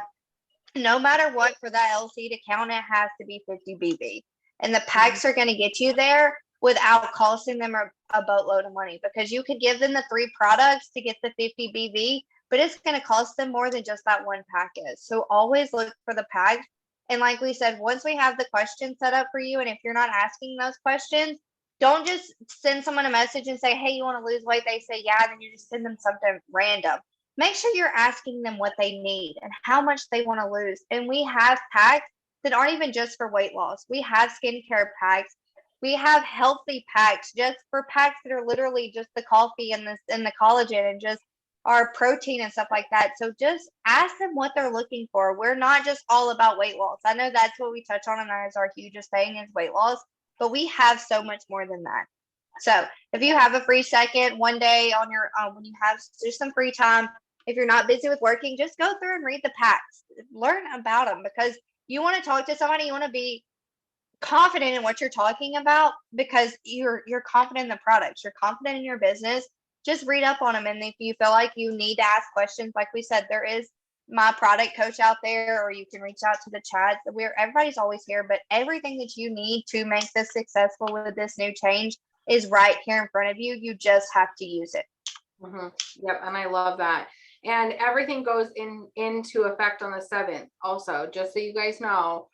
no matter what, for that LC to count, it has to be 50 BB. And the packs are going to get you there without costing them a boatload of money, because you could give them the 3 products to get the 50 BV, but it's going to cost them more than just that one pack is. So always look for the packs. And like we said, once we have the questions set up for you, and if you're not asking those questions, don't just send someone a message and say, hey, you want to lose weight? They say, yeah, then you just send them something random. Make sure you're asking them what they need and how much they want to lose. And we have packs that aren't even just for weight loss. We have skincare packs. We have healthy packs, just for packs that are literally just the coffee and the collagen and just our protein and stuff like that. So just ask them what they're looking for. We're not just all about weight loss. I know that's what we touch on, and that is our hugest thing is weight loss, but we have so much more than that. So if you have a free second one day on your when you have just some free time, if you're not busy with working, just go through and read the packs, learn about them, because you want to talk to somebody, you want to be confident in what you're talking about, because you're confident in the products, you're confident in your business. Just read up on them. And if you feel like you need to ask questions, like we said, there is my product coach out there, or you can reach out to the chats. Everybody's always here, but everything that you need to make this successful with this new change is right here in front of you. You just have to use it. Mm-hmm. Yep. And I love that. And everything goes into effect on the 7th also, just so you guys know.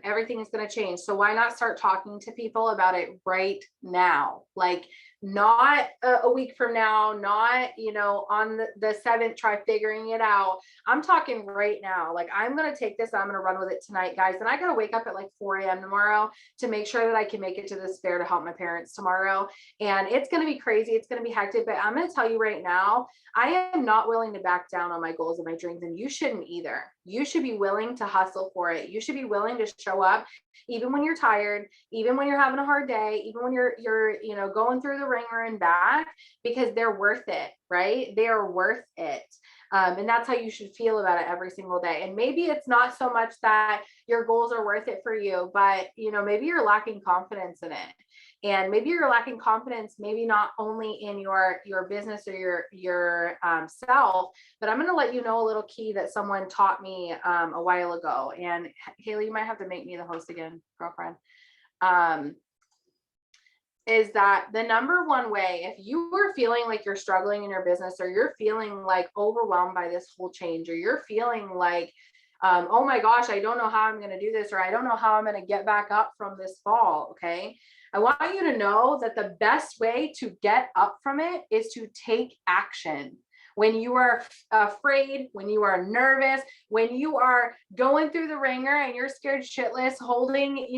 Everything is going to change. So why not start talking to people about it right now? Not a week from now, not, on the 7th, try figuring it out. I'm talking right now. I'm going to take this, I'm going to run with it tonight, guys. And I got to wake up at 4 a.m. tomorrow to make sure that I can make it to this fair to help my parents tomorrow. And it's going to be crazy. It's going to be hectic, but I'm going to tell you right now, I am not willing to back down on my goals and my dreams. And you shouldn't either. You should be willing to hustle for it. You should be willing to show up, even when you're tired, even when you're having a hard day, even when you're going through the ringer and back, because they're worth it, right? They are worth it. And that's how you should feel about it every single day. And maybe it's not so much that your goals are worth it for you, but maybe you're lacking confidence in it. And maybe you're lacking confidence, maybe not only in your business or your self, but I'm going to let you know a little key that someone taught me a while ago. And Haley, you might have to make me the host again, girlfriend. is that the number one way, if you are feeling like you're struggling in your business, or you're feeling like overwhelmed by this whole change, or you're feeling like, oh my gosh, I don't know how I'm going to do this, or I don't know how I'm going to get back up from this fall. Okay. I want you to know that the best way to get up from it is to take action. When you are afraid, when you are nervous, when you are going through the ringer and you're scared shitless, holding,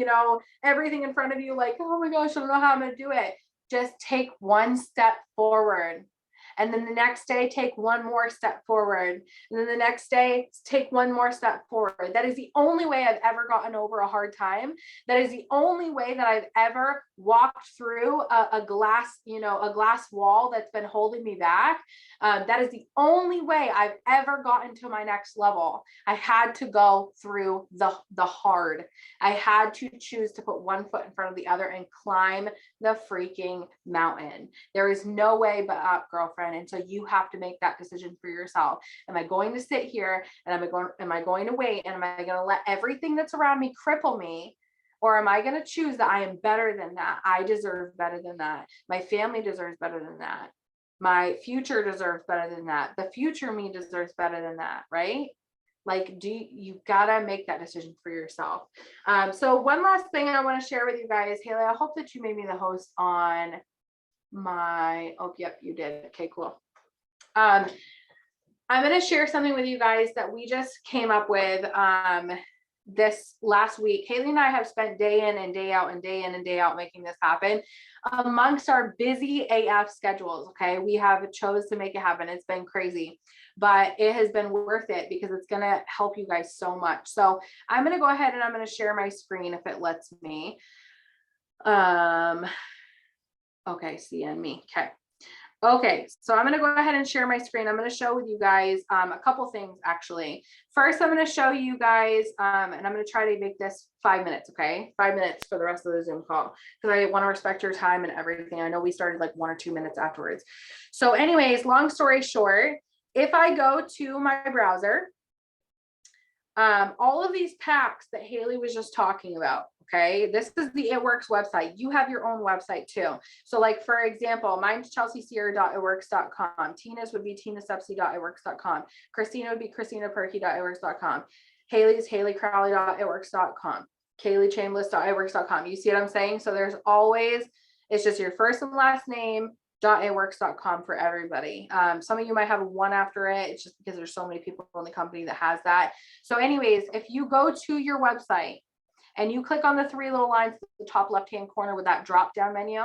everything in front of you, like, oh my gosh, I don't know how I'm going to do it. Just take one step forward. And then the next day, take one more step forward. And then the next day, take one more step forward. That is the only way I've ever gotten over a hard time. That is the only way that I've ever walked through a glass wall that's been holding me back. That is the only way I've ever gotten to my next level. I had to go through the hard. I had to choose to put one foot in front of the other and climb the freaking mountain. There is no way but up, girlfriend. And so you have to make that decision for yourself. Am I going to sit here and am I going to wait? And am I going to let everything that's around me cripple me? Or am I going to choose that I am better than that? I deserve better than that. My family deserves better than that. My future deserves better than that. The future me deserves better than that, right? Like, you gotta make that decision for yourself. So one last thing I want to share with you guys, Haley, I hope that you made me the host on my, oh, yep, you did. Okay, cool. I'm going to share something with you guys that we just came up with this last week. Haley and I have spent day in and day out and day in and day out making this happen amongst our busy AF schedules. Okay, we have chose to make it happen. It's been crazy, but it has been worth it because it's going to help you guys so much. So I'm going to go ahead and I'm going to share my screen if it lets me. Okay, see and me. Okay, so I'm going to go ahead and share my screen. I'm going to show with you guys a couple things actually. First, I'm going to show you guys, and I'm going to try to make this 5 minutes, okay? 5 minutes for the rest of the Zoom call because I want to respect your time and everything. I know we started like 1 or 2 minutes afterwards. So anyways, long story short, if I go to my browser, all of these packs that Haley was just talking about, okay, this is the It Works website. You have your own website too. So like, for example, mine's chelseasierra.itworks.com. Tina's would be tinasupsy.itworks.com. Christina would be christinaperky.itworks.com. Haley's haleycrowley.itworks.com. kayleechambliss.itworks.com. You see what I'm saying? So there's always, it's just your first and last name, .itworks.com for everybody. Some of you might have one after it. It's just because there's so many people in the company that has that. So anyways, if you go to your website and you click on the 3 little lines at the top left-hand corner with that drop-down menu,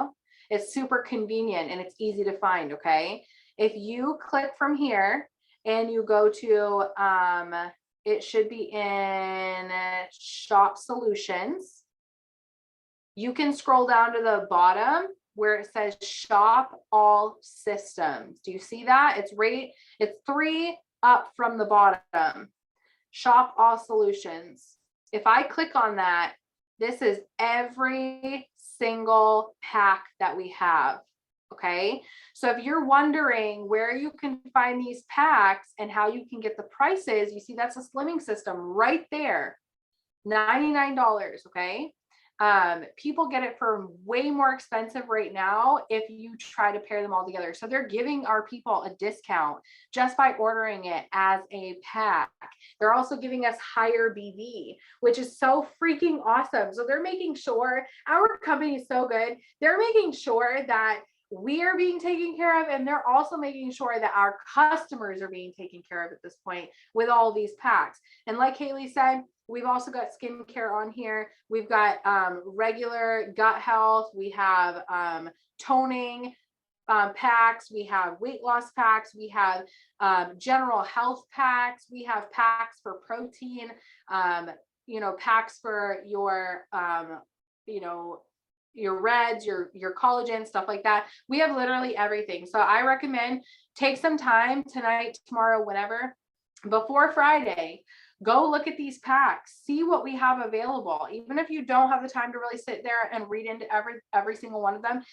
it's super convenient and it's easy to find, okay? If you click from here and you go to, it should be in Shop Solutions. You can scroll down to the bottom where it says Shop All Systems. Do you see that? It's 3 up from the bottom. Shop All Solutions. If I click on that, this is every single pack that we have. Okay. So if you're wondering where you can find these packs and how you can get the prices, you see that's a slimming system right there. $99. Okay. People get it for way more expensive right now if you try to pair them all together. So they're giving our people a discount just by ordering it as a pack. They're also giving us higher BV, which is so freaking awesome. So they're making sure our company is so good. They're making sure that we are being taken care of, and they're also making sure that our customers are being taken care of at this point with all these packs. And like Haley said, we've also got skincare on here. We've got regular gut health. We have toning packs. We have weight loss packs. We have general health packs. We have packs for protein, packs for your, your reds, your collagen, stuff like that. We have literally everything. So I recommend take some time tonight, tomorrow, whenever, before Friday. Go look at these packs, see what we have available. Even if you don't have the time to really sit there and read into every single one of them,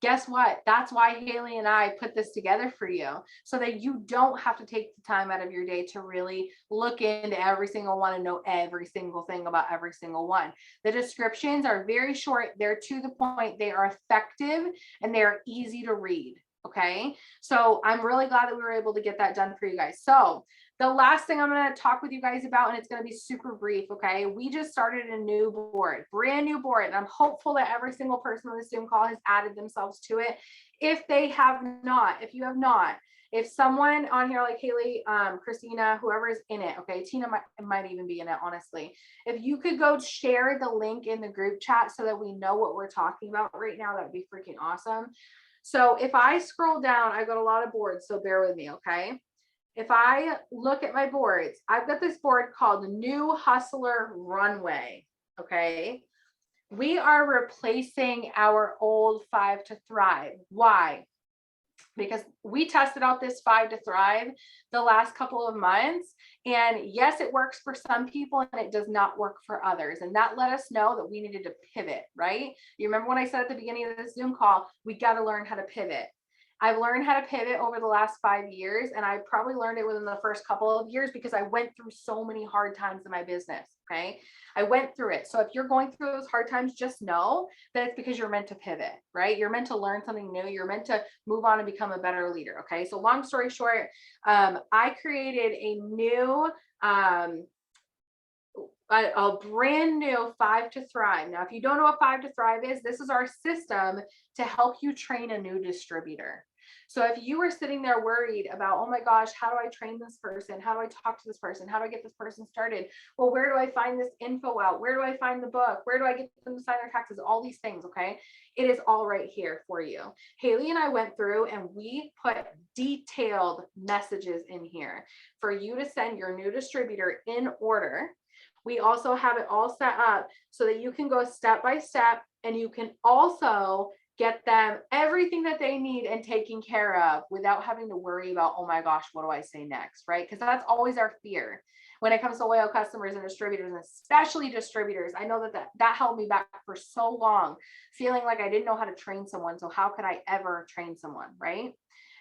guess what? That's why Haley and I put this together for you, so that you don't have to take the time out of your day to really look into every single one and know every single thing about every single one. The descriptions are very short, they're to the point, they are effective, and they are easy to read. Okay, so I'm really glad that we were able to get that done for you guys. So the last thing I'm going to talk with you guys about, and it's going to be super brief. Okay, we just started a new board, brand new board, and I'm hopeful that every single person on the Zoom call has added themselves to it. If they have not, if you have not, if someone on here like Haley, Christina, whoever is in it, okay, Tina might even be in it, honestly. If you could go share the link in the group chat so that we know what we're talking about right now, that would be freaking awesome. So if I scroll down, I've got a lot of boards, so bear with me, okay? If I look at my boards, I've got this board called New Hustler Runway, okay? We are replacing our old 5 to Thrive. Why? Because we tested out this 5 to Thrive the last couple of months, and yes, it works for some people and it does not work for others, and that let us know that we needed to pivot, right? You remember when I said at the beginning of this Zoom call, we got to learn how to pivot. I've learned how to pivot over the last 5 years, and I probably learned it within the first couple of years because I went through so many hard times in my business. Okay, I went through it. So if you're going through those hard times, just know that it's because you're meant to pivot, right? You're meant to learn something new. You're meant to move on and become a better leader. Okay, so long story short, I created a new a brand new 5 to Thrive. Now, if you don't know what 5 to Thrive is, this is our system to help you train a new distributor. So if you were sitting there worried about, oh my gosh, how do I train this person? How do I talk to this person? How do I get this person started? Well, where do I find this info out? Where do I find the book? Where do I get them to sign their taxes? All these things, okay? It is all right here for you. Haley and I went through and we put detailed messages in here for you to send your new distributor in order. We also have it all set up so that you can go step by step, and you can also get them everything that they need and taken care of without having to worry about, oh my gosh, what do I say next, right? Because that's always our fear when it comes to loyal customers and distributors, and especially distributors. I know that held me back for so long, feeling like I didn't know how to train someone. So how could I ever train someone, right?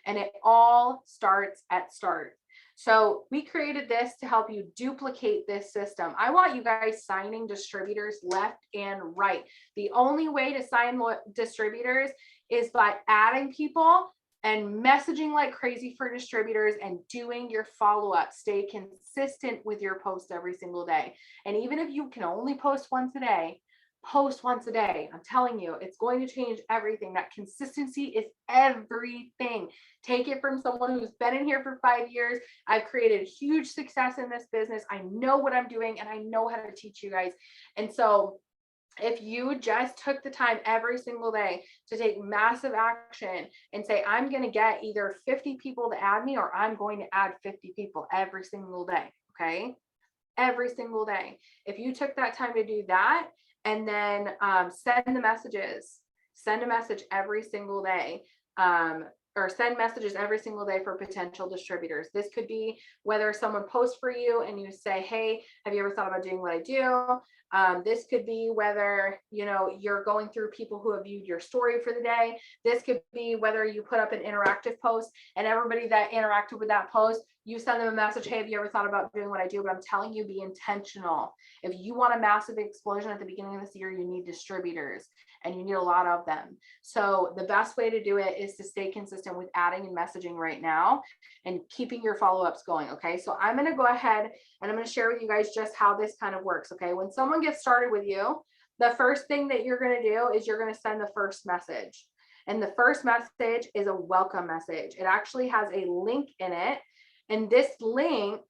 And it all starts at start. So we created this to help you duplicate this system. I want you guys signing distributors left and right. The only way to sign distributors is by adding people and messaging like crazy for distributors and doing your follow-up. Stay consistent with your post every single day. And even if you can only post once a day, post once a day. I'm telling you, it's going to change everything. That consistency is everything. Take it from someone who's been in here for 5 years. I've created huge success in this business. I know what I'm doing and I know how to teach you guys. And so if you just took the time every single day to take massive action and say, I'm going to get either 50 people to add me, or I'm going to add 50 people every single day. Okay. Every single day. If you took that time to do that, and then send a message every single day, or send messages every single day for potential distributors. This could be whether someone posts for you and you say, hey, have you ever thought about doing what I do? This could be whether, you're going through people who have viewed your story for the day. This could be whether you put up an interactive post and everybody that interacted with that post, you send them a message, hey, have you ever thought about doing what I do? But I'm telling you, be intentional. If you want a massive explosion at the beginning of this year, you need distributors, and you need a lot of them. So the best way to do it is to stay consistent with adding and messaging right now and keeping your follow-ups going. Okay, so I'm going to go ahead and I'm going to share with you guys just how this kind of works. Okay, when someone gets started with you, the first thing that you're going to do is you're going to send the first message. And the first message is a welcome message. It actually has a link in it. And this link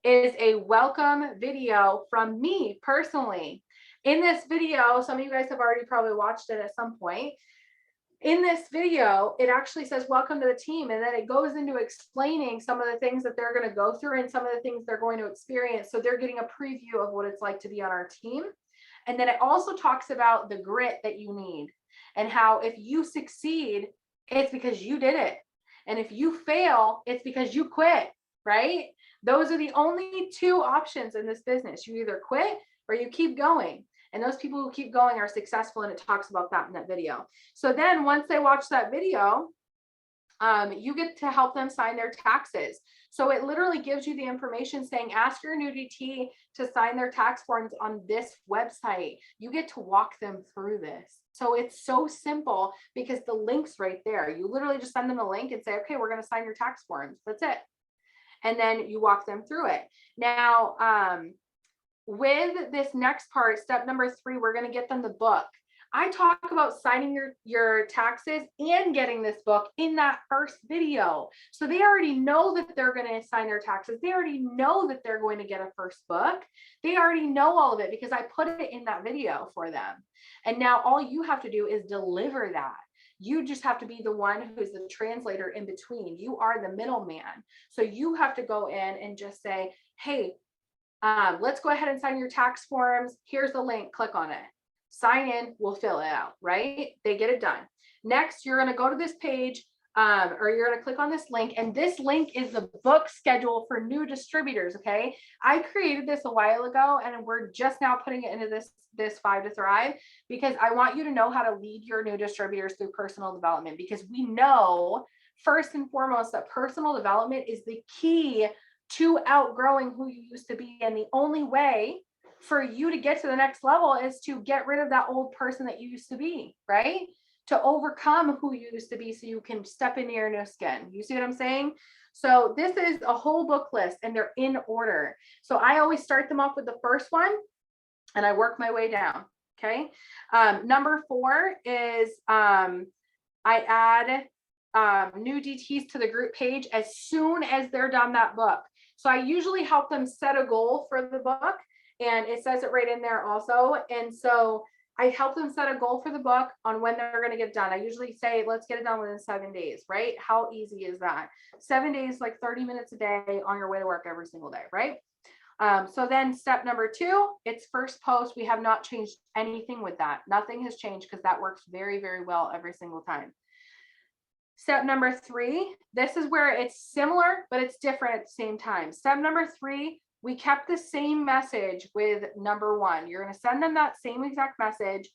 is a welcome video from me personally. In this video, some of you guys have already probably watched it at some point. In this video, it actually says, welcome to the team. And then it goes into explaining some of the things that they're going to go through and some of the things they're going to experience. So they're getting a preview of what it's like to be on our team. And then it also talks about the grit that you need and how if you succeed, it's because you did it. And if you fail, it's because you quit, right? Those are the only two options in this business. You either quit or you keep going. And those people who keep going are successful, and it talks about that in that video. So then once they watch that video, you get to help them sign their taxes. So it literally gives you the information saying, ask your new DT to sign their tax forms on this website. You get to walk them through this. So it's so simple because the link's right there. You literally just send them a link and say, okay, we're going to sign your tax forms. That's it. And then you walk them through it. Now, with this next part, step number 3, we're going to get them the book. I talk about signing your taxes and getting this book in that first video. So they already know that they're going to sign their taxes. They already know that they're going to get a first book. They already know all of it because I put it in that video for them. And now all you have to do is deliver that. You just have to be the one who's the translator in between. You are the middleman. So you have to go in and just say, hey, let's go ahead and sign your tax forms. Here's the link, click on it. Sign in, we'll fill it out, right? They get it done. Next, you're going to go to this page, or you're going to click on this link, and this link is the book schedule for new distributors. Okay, I created this a while ago, and we're just now putting it into this 5 to Thrive because I want you to know how to lead your new distributors through personal development, because we know first and foremost that personal development is the key to outgrowing who you used to be, and the only way for you to get to the next level is to get rid of that old person that you used to be, right? To overcome who you used to be so you can step into your new skin. You see what I'm saying? So this is a whole book list and they're in order. So I always start them off with the first one and I work my way down. Okay. Number 4 is I add new DTs to the group page as soon as they're done that book. So I usually help them set a goal for the book. And it says it right in there also. And so I help them set a goal for the book on when they're going to get done. I usually say, let's get it done within 7 days, right? How easy is that? 7 days, like 30 minutes a day on your way to work every single day, right? So then step number 2, it's first post. We have not changed anything with that. Nothing has changed because that works very, very well every single time. Step number 3, this is where it's similar, but it's different at the same time. Step number 3, we kept the same message with number 1. You're going to send them that same exact message,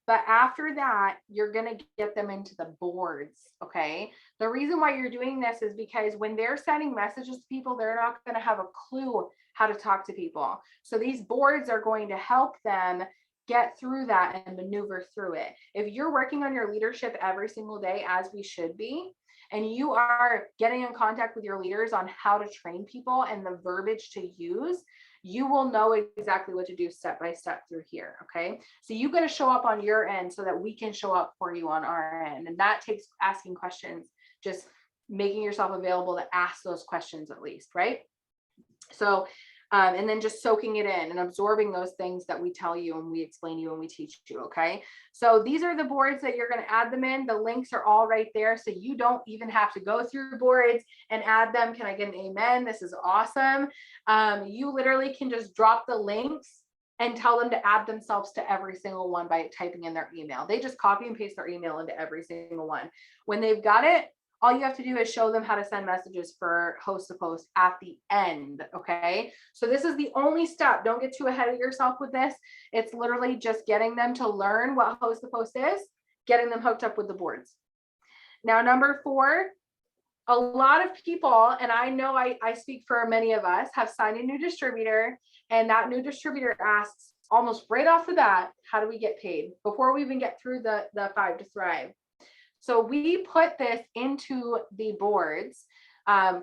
but after that, you're going to get them into the boards. Okay. The reason why you're doing this is because when they're sending messages to people, they're not going to have a clue how to talk to people. So these boards are going to help them get through that and maneuver through it. If you're working on your leadership every single day, as we should be, and you are getting in contact with your leaders on how to train people and the verbiage to use, you will know exactly what to do step by step through here. Okay. So you got to show up on your end so that we can show up for you on our end. And that takes asking questions, just making yourself available to ask those questions at least, right? So and then just soaking it in and absorbing those things that we tell you and we explain to you and we teach you. Okay. So these are the boards that you're going to add them in. The links are all right there. So you don't even have to go through the boards and add them. Can I get an amen? This is awesome. You literally can just drop the links and tell them to add themselves to every single one by typing in their email. They just copy and paste their email into every single one. When they've got it, all you have to do is show them how to send messages for host to post at the end. Okay. So this is the only step. Don't get too ahead of yourself with this. It's literally just getting them to learn what host to post is, getting them hooked up with the boards. Now, number 4, a lot of people, and I know I speak for many of us, have signed a new distributor, and that new distributor asks almost right off the bat, how do we get paid before we even get through the 5 to Thrive? So we put this into the boards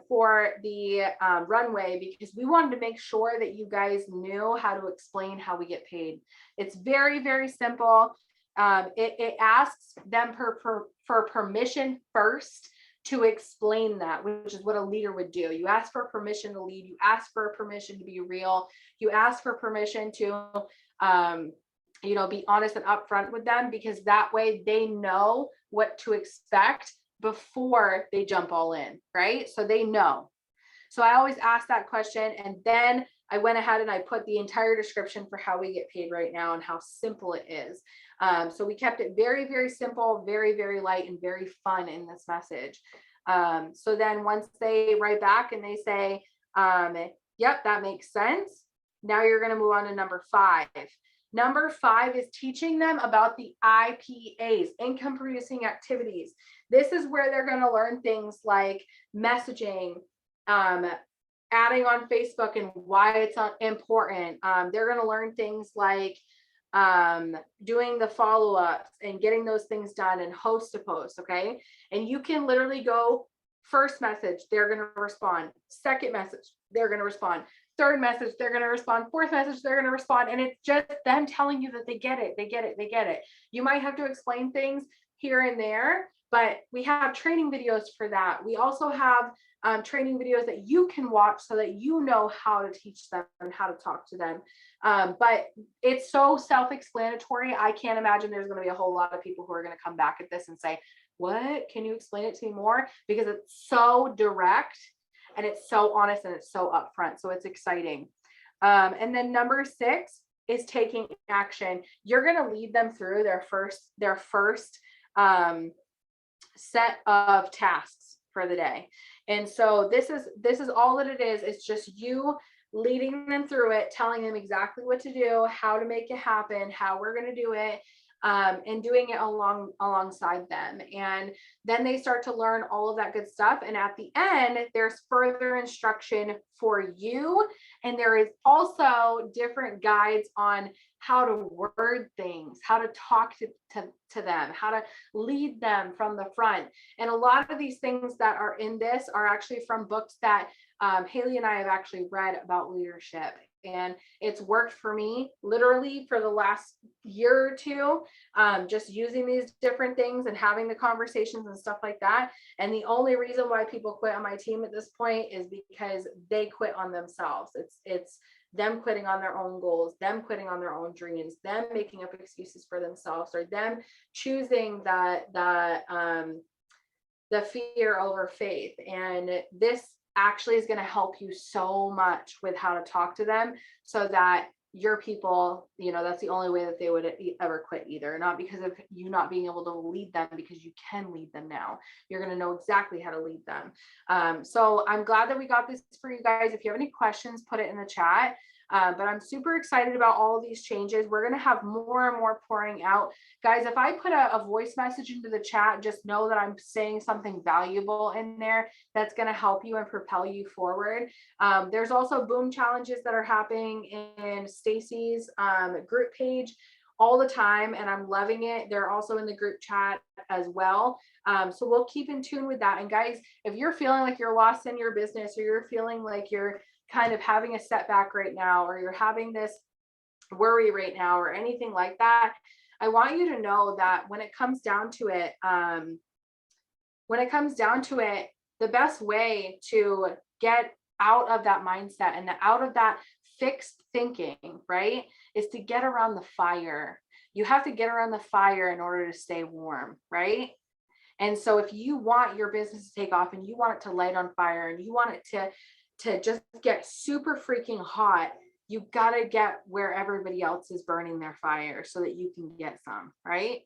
for the runway because we wanted to make sure that you guys knew how to explain how we get paid. It's very, very simple. It asks them for permission first to explain that, which is what a leader would do. You ask for permission to lead. You ask for permission to be real. You ask for permission to be honest and upfront with them, because that way they know what to expect before they jump all in, right? So they know. So I always ask that question, and then I went ahead and I put the entire description for how we get paid right now and how simple it is. So we kept it very, very simple, very, very light, and very fun in this message. So then once they write back and they say, Yep, that makes sense. Now you're going to move on to number 5. Number 5 is teaching them about the IPAs, income producing activities. This is where they're going to learn things like messaging, adding on Facebook and why it's important. They're going to learn things like doing the follow-ups and getting those things done and host to post. Okay. And you can literally go first message, they're going to respond. Second message, they're going to respond. Third message, they're going to respond. Fourth message, they're going to respond. And it's just them telling you that they get it. They get it. They get it. You might have to explain things here and there, but we have training videos for that. We also have training videos that you can watch so that you know how to teach them and how to talk to them. But it's so self-explanatory. I can't imagine there's going to be a whole lot of people who are going to come back at this and say, what? Can you explain it to me more? Because it's so direct and it's so honest and it's so upfront. So it's exciting. And then number 6 is taking action. You're going to lead them through their first set of tasks for the day. And so this is all that it is. It's just you leading them through it, telling them exactly what to do, how to make it happen, how we're going to do it, and doing it alongside them. And then they start to learn all of that good stuff. And at the end, there's further instruction for you. And there is also different guides on how to word things, how to talk to them, how to lead them from the front. And a lot of these things that are in this are actually from books that Haley and I have actually read about leadership. And it's worked for me literally for the last year or two, just using these different things and having the conversations and stuff like that. And the only reason why people quit on my team at this point is because they quit on themselves. It's them quitting on their own goals, them quitting on their own dreams, them making up excuses for themselves, or them choosing the fear over faith. And this actually is going to help you so much with how to talk to them so that your people, that's the only way that they would ever quit either. Not because of you not being able to lead them, because you can lead them now. You're going to know exactly how to lead them. So I'm glad that we got this for you guys. If you have any questions, put it in the chat. But I'm super excited about all of these changes. We're going to have more and more pouring out. Guys, if I put a voice message into the chat, just know that I'm saying something valuable in there that's going to help you and propel you forward. There's also boom challenges that are happening in Stacy's group page all the time, and I'm loving it. They're also in the group chat as well. So we'll keep in tune with that. And guys, if you're feeling like you're lost in your business, or you're feeling like you're kind of having a setback right now, or you're having this worry right now, or anything like that, I want you to know that when it comes down to it, the best way to get out of that mindset and out of that fixed thinking, right, is to get around the fire. You have to get around the fire in order to stay warm, right? And so if you want your business to take off and you want it to light on fire and you want it to just get super freaking hot, you got to get where everybody else is burning their fire so that you can get some, right?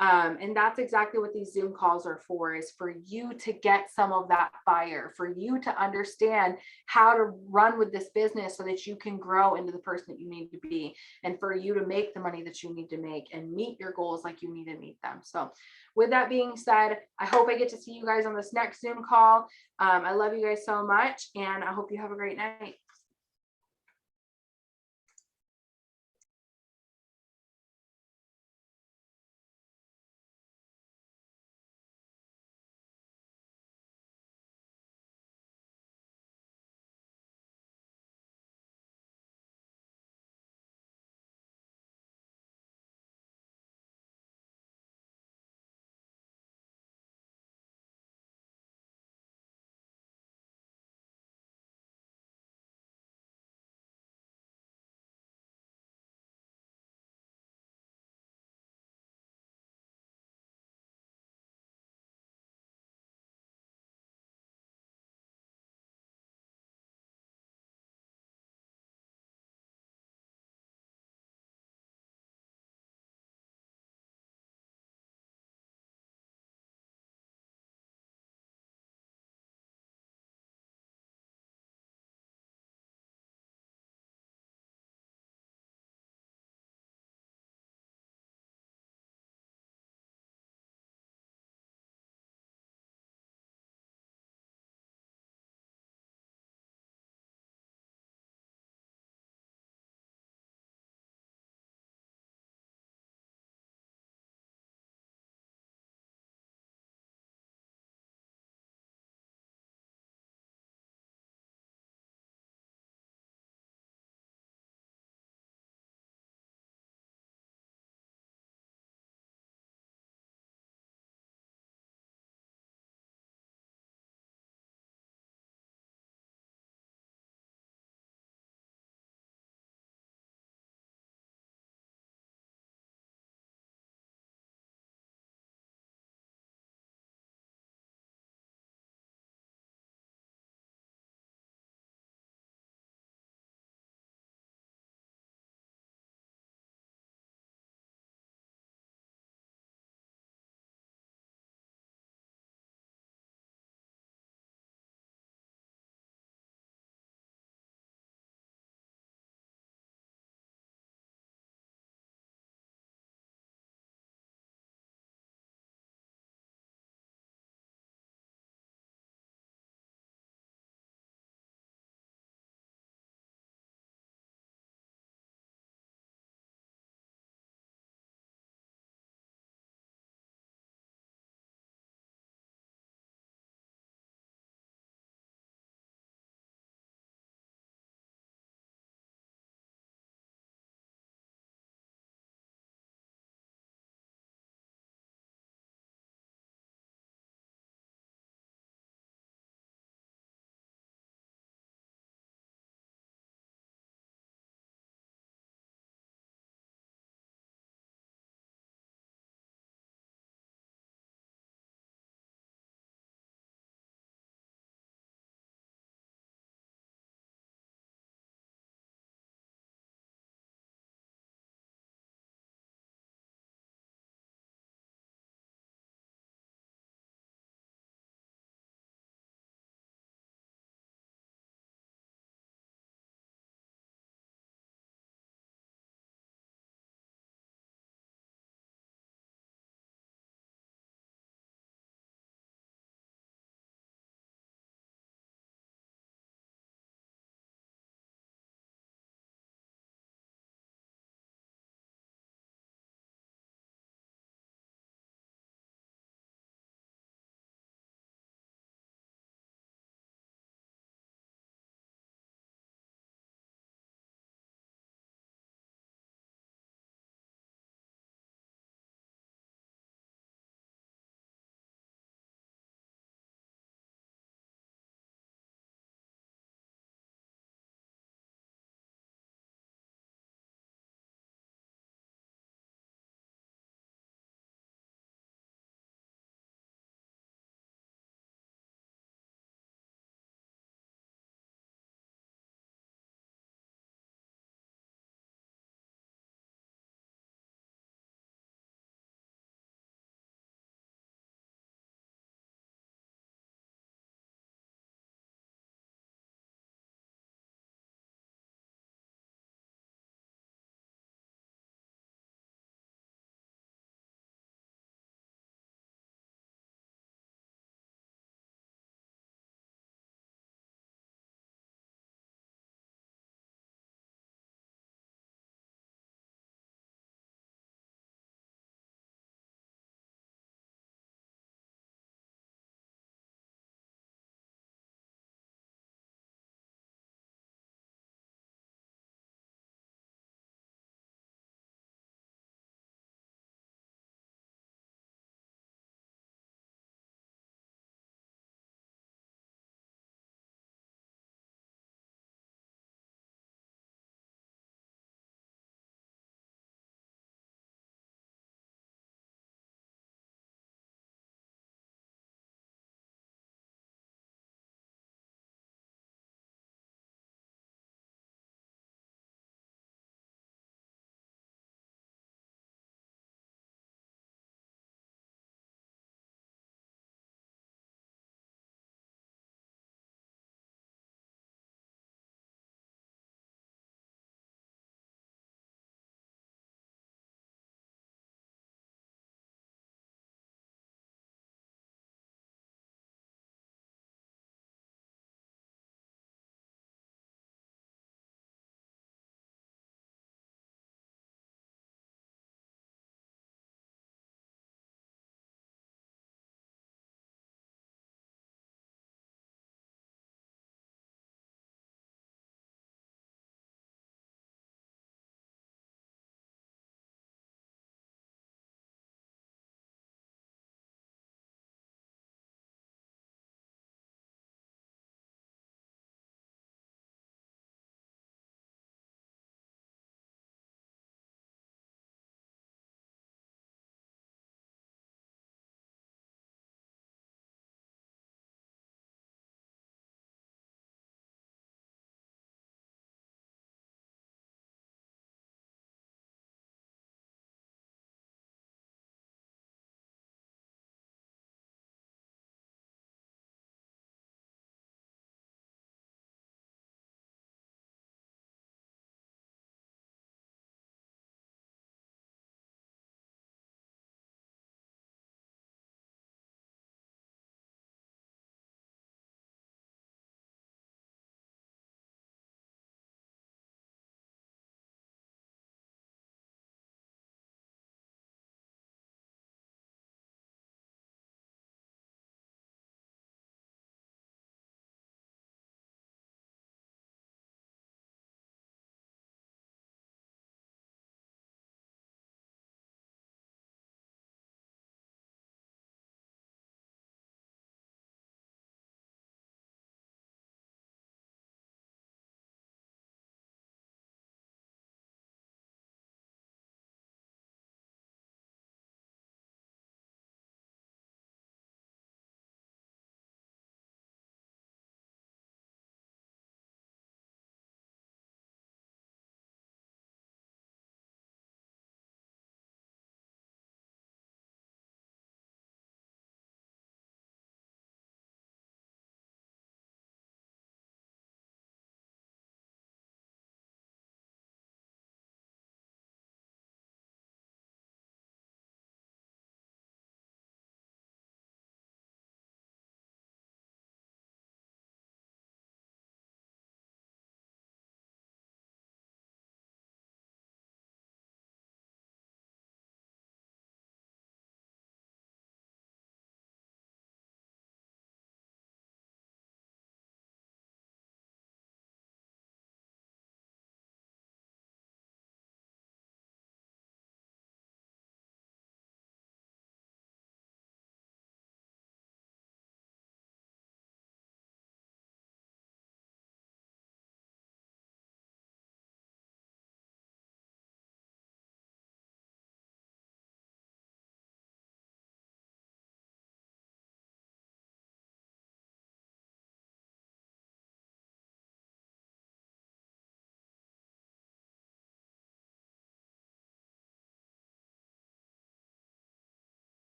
And that's exactly what these Zoom calls are for, is for you to get some of that fire, for you to understand how to run with this business so that you can grow into the person that you need to be, and for you to make the money that you need to make and meet your goals like you need to meet them. So with that being said, I hope I get to see you guys on this next Zoom call. I love you guys so much, and I hope you have a great night.